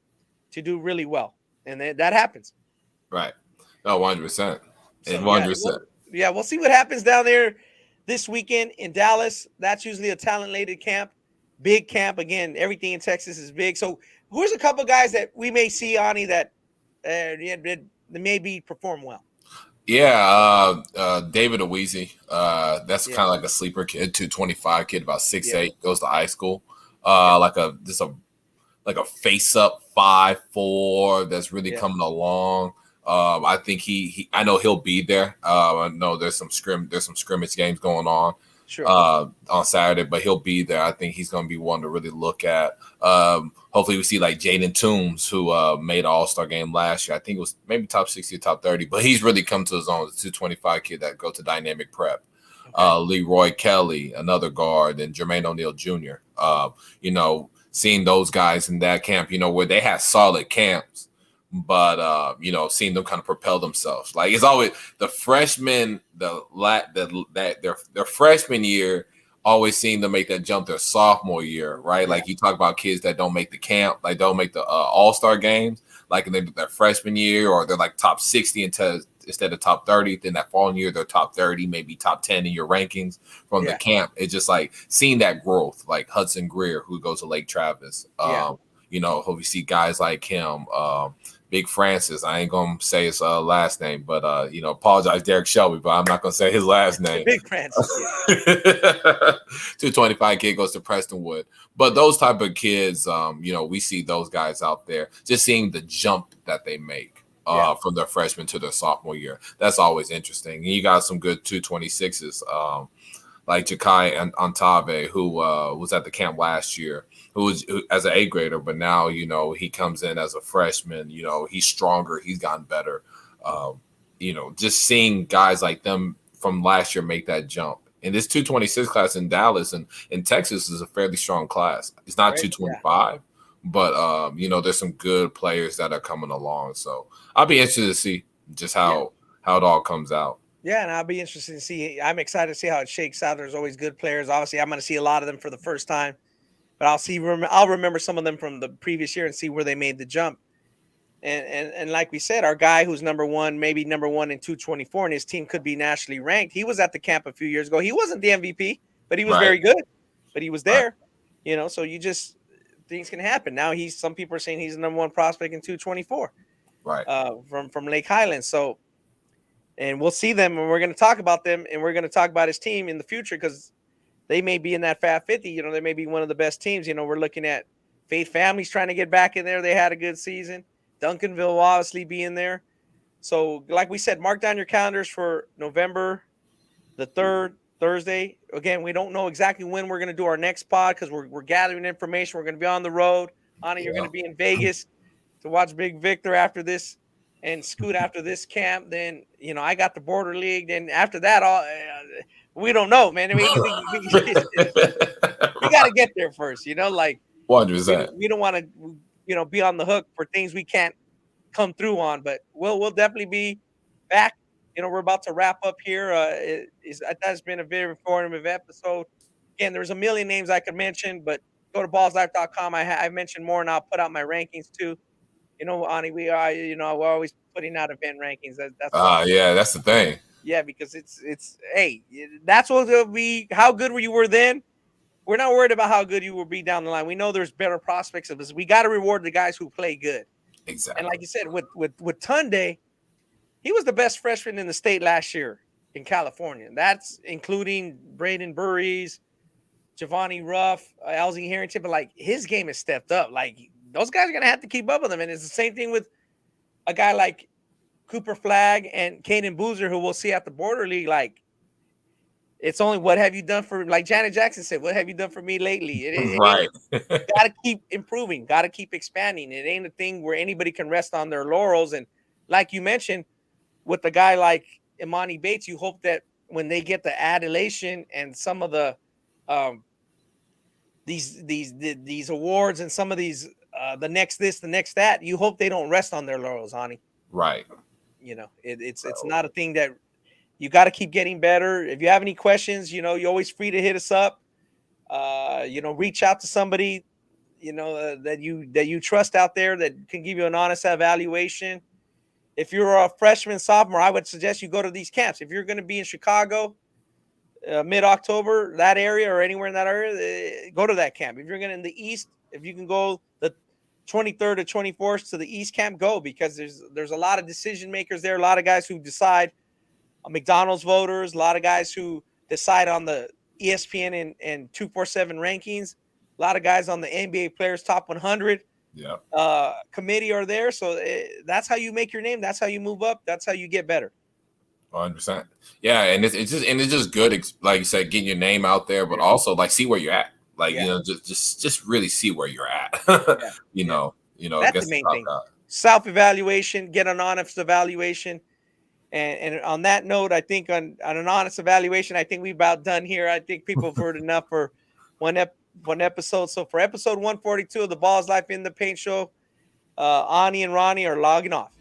A: to do really well, and that happens.
B: Right. No, 100%. And 100%.
A: Yeah, we'll see what happens down there this weekend in Dallas. That's usually a talent-laden camp, big camp. Again, everything in Texas is big. So who's a couple guys that we may see, Ani, that maybe perform well?
B: Yeah, David Aweezy. That's kind of like a sleeper kid, 225 kid, about 6'8", goes to high school. Like a face-up 5'4" that's really coming along. I think I know he'll be there. I know there's some scrimmage games going on on Saturday, but he'll be there. I think he's going to be one to really look at. Hopefully we see like Jaden Toombs, who made an All-Star game last year. I think it was maybe top 60 or top 30, but he's really come to his own. The 225 kid that go to dynamic prep. Leroy Kelly, another guard, and Jermaine O'Neal Jr. Seeing those guys in that camp, where they had solid camps. But seeing them kind of propel themselves, like it's always the freshmen, their freshman year, always seem to make that jump their sophomore year, right? Yeah. Like you talk about kids that don't make the camp, like don't make the All-Star games, like in their freshman year, or they're like top 60 instead of top 30. Then that following year, they're top 30, maybe top 10 in your rankings from the camp. It's just like seeing that growth, like Hudson Greer, who goes to Lake Travis. Hope you see guys like him. Big Francis, I ain't gonna say his last name, but apologize, Derek Shelby, but I'm not gonna say his last name.
A: Big Francis.
B: 225 kid goes to Prestonwood, but those type of kids, we see those guys out there. Just seeing the jump that they make from their freshman to their sophomore year, that's always interesting. And you got some good 226s, like Jakai and Antave, who was at the camp last year. Who as an 8th grader, but now, he comes in as a freshman, he's stronger, he's gotten better. Just seeing guys like them from last year make that jump. And this 226 class in Dallas and in Texas is a fairly strong class. It's not 225, but, there's some good players that are coming along. So I'll be interested to see just how it all comes out.
A: Yeah, and I'll be interested to see. I'm excited to see how it shakes out. There's always good players. Obviously, I'm going to see a lot of them for the first time. But I'll remember some of them from the previous year and see where they made the jump. And like we said, our guy who's number one in 224, and his team could be nationally ranked. He was at the camp a few years ago. He wasn't the MVP, but he was very good. But he was there, So things can happen. Now some people are saying he's the number one prospect in 224, from Lake Highlands. So, and we'll see them, and we're going to talk about them, and we're going to talk about his team in the future because they may be in that Fab 50. They may be one of the best teams. We're looking at Faith Families trying to get back in there. They had a good season. Duncanville will obviously be in there. So, like we said, mark down your calendars for November the 3rd, Thursday. Again, we don't know exactly when we're going to do our next pod because we're gathering information. We're going to be on the road. Ani, you're going to be in Vegas to watch Big Victor after this and Scoot after this camp. Then, I got the Border League. Then after that, we don't know, man. I mean, we got to get there first,
B: 100%.
A: We don't want to, be on the hook for things we can't come through on. But we'll definitely be back. We're about to wrap up here. That's been a very informative episode. Again, there's a million names I could mention, but go to ballslife.com. I mentioned more, and I'll put out my rankings too. Ani, we are, we're always putting out event rankings.
B: That's the thing.
A: Yeah, because it's hey, that's what it'll be. How good you were then? We're not worried about how good you will be down the line. We know there's better prospects of us. We got to reward the guys who play good.
B: Exactly.
A: And like you said, with Tounde, he was the best freshman in the state last year in California. That's including Braden Burries, Giovanni Ruff, Elsie Harrington. But his game has stepped up. Those guys are gonna have to keep up with him. And it's the same thing with a guy like Cooper Flagg and Caden Boozer, who we'll see at the Border League, like, it's only what have you done for, like Janet Jackson said, what have you done for me lately? It
B: Right.
A: got to keep improving, got to keep expanding. It ain't a thing where anybody can rest on their laurels. And like you mentioned, with a guy like Emoni Bates, you hope that when they get the adulation and some of the these awards and some of these the next this, the next that, you hope they don't rest on their laurels, honey.
B: Right.
A: You know, it's not a thing that you got to keep getting better. If you have any questions, you know, you're always free to hit us up. You know, reach out to somebody, you know, that you trust out there that can give you an honest evaluation. If you're a freshman, sophomore, I would suggest you go to these camps. If you're going to be in Chicago, mid-October, that area or anywhere in that area, go to that camp. If you're going to in the East, if you can go the 23rd or 24th to the East camp, go, because there's a lot of decision makers there, a lot of guys who decide, McDonald's voters, a lot of guys who decide on the ESPN and 247 rankings, a lot of guys on the NBA Players Top 100 committee are there. So that's how you make your name. That's how you move up. That's how you get better.
B: 100%. Yeah, and it's just good, like you said, getting your name out there, but also like see where you're at. Like you know, just really see where you're at. You know,
A: that's the main thing. Self-evaluation, get an honest evaluation. And on that note, I think on an honest evaluation, I think we've about done here. I think people have heard enough for one episode. So for episode 142 of the Ballislife in the Paint show, Ani and Ronnie are logging off.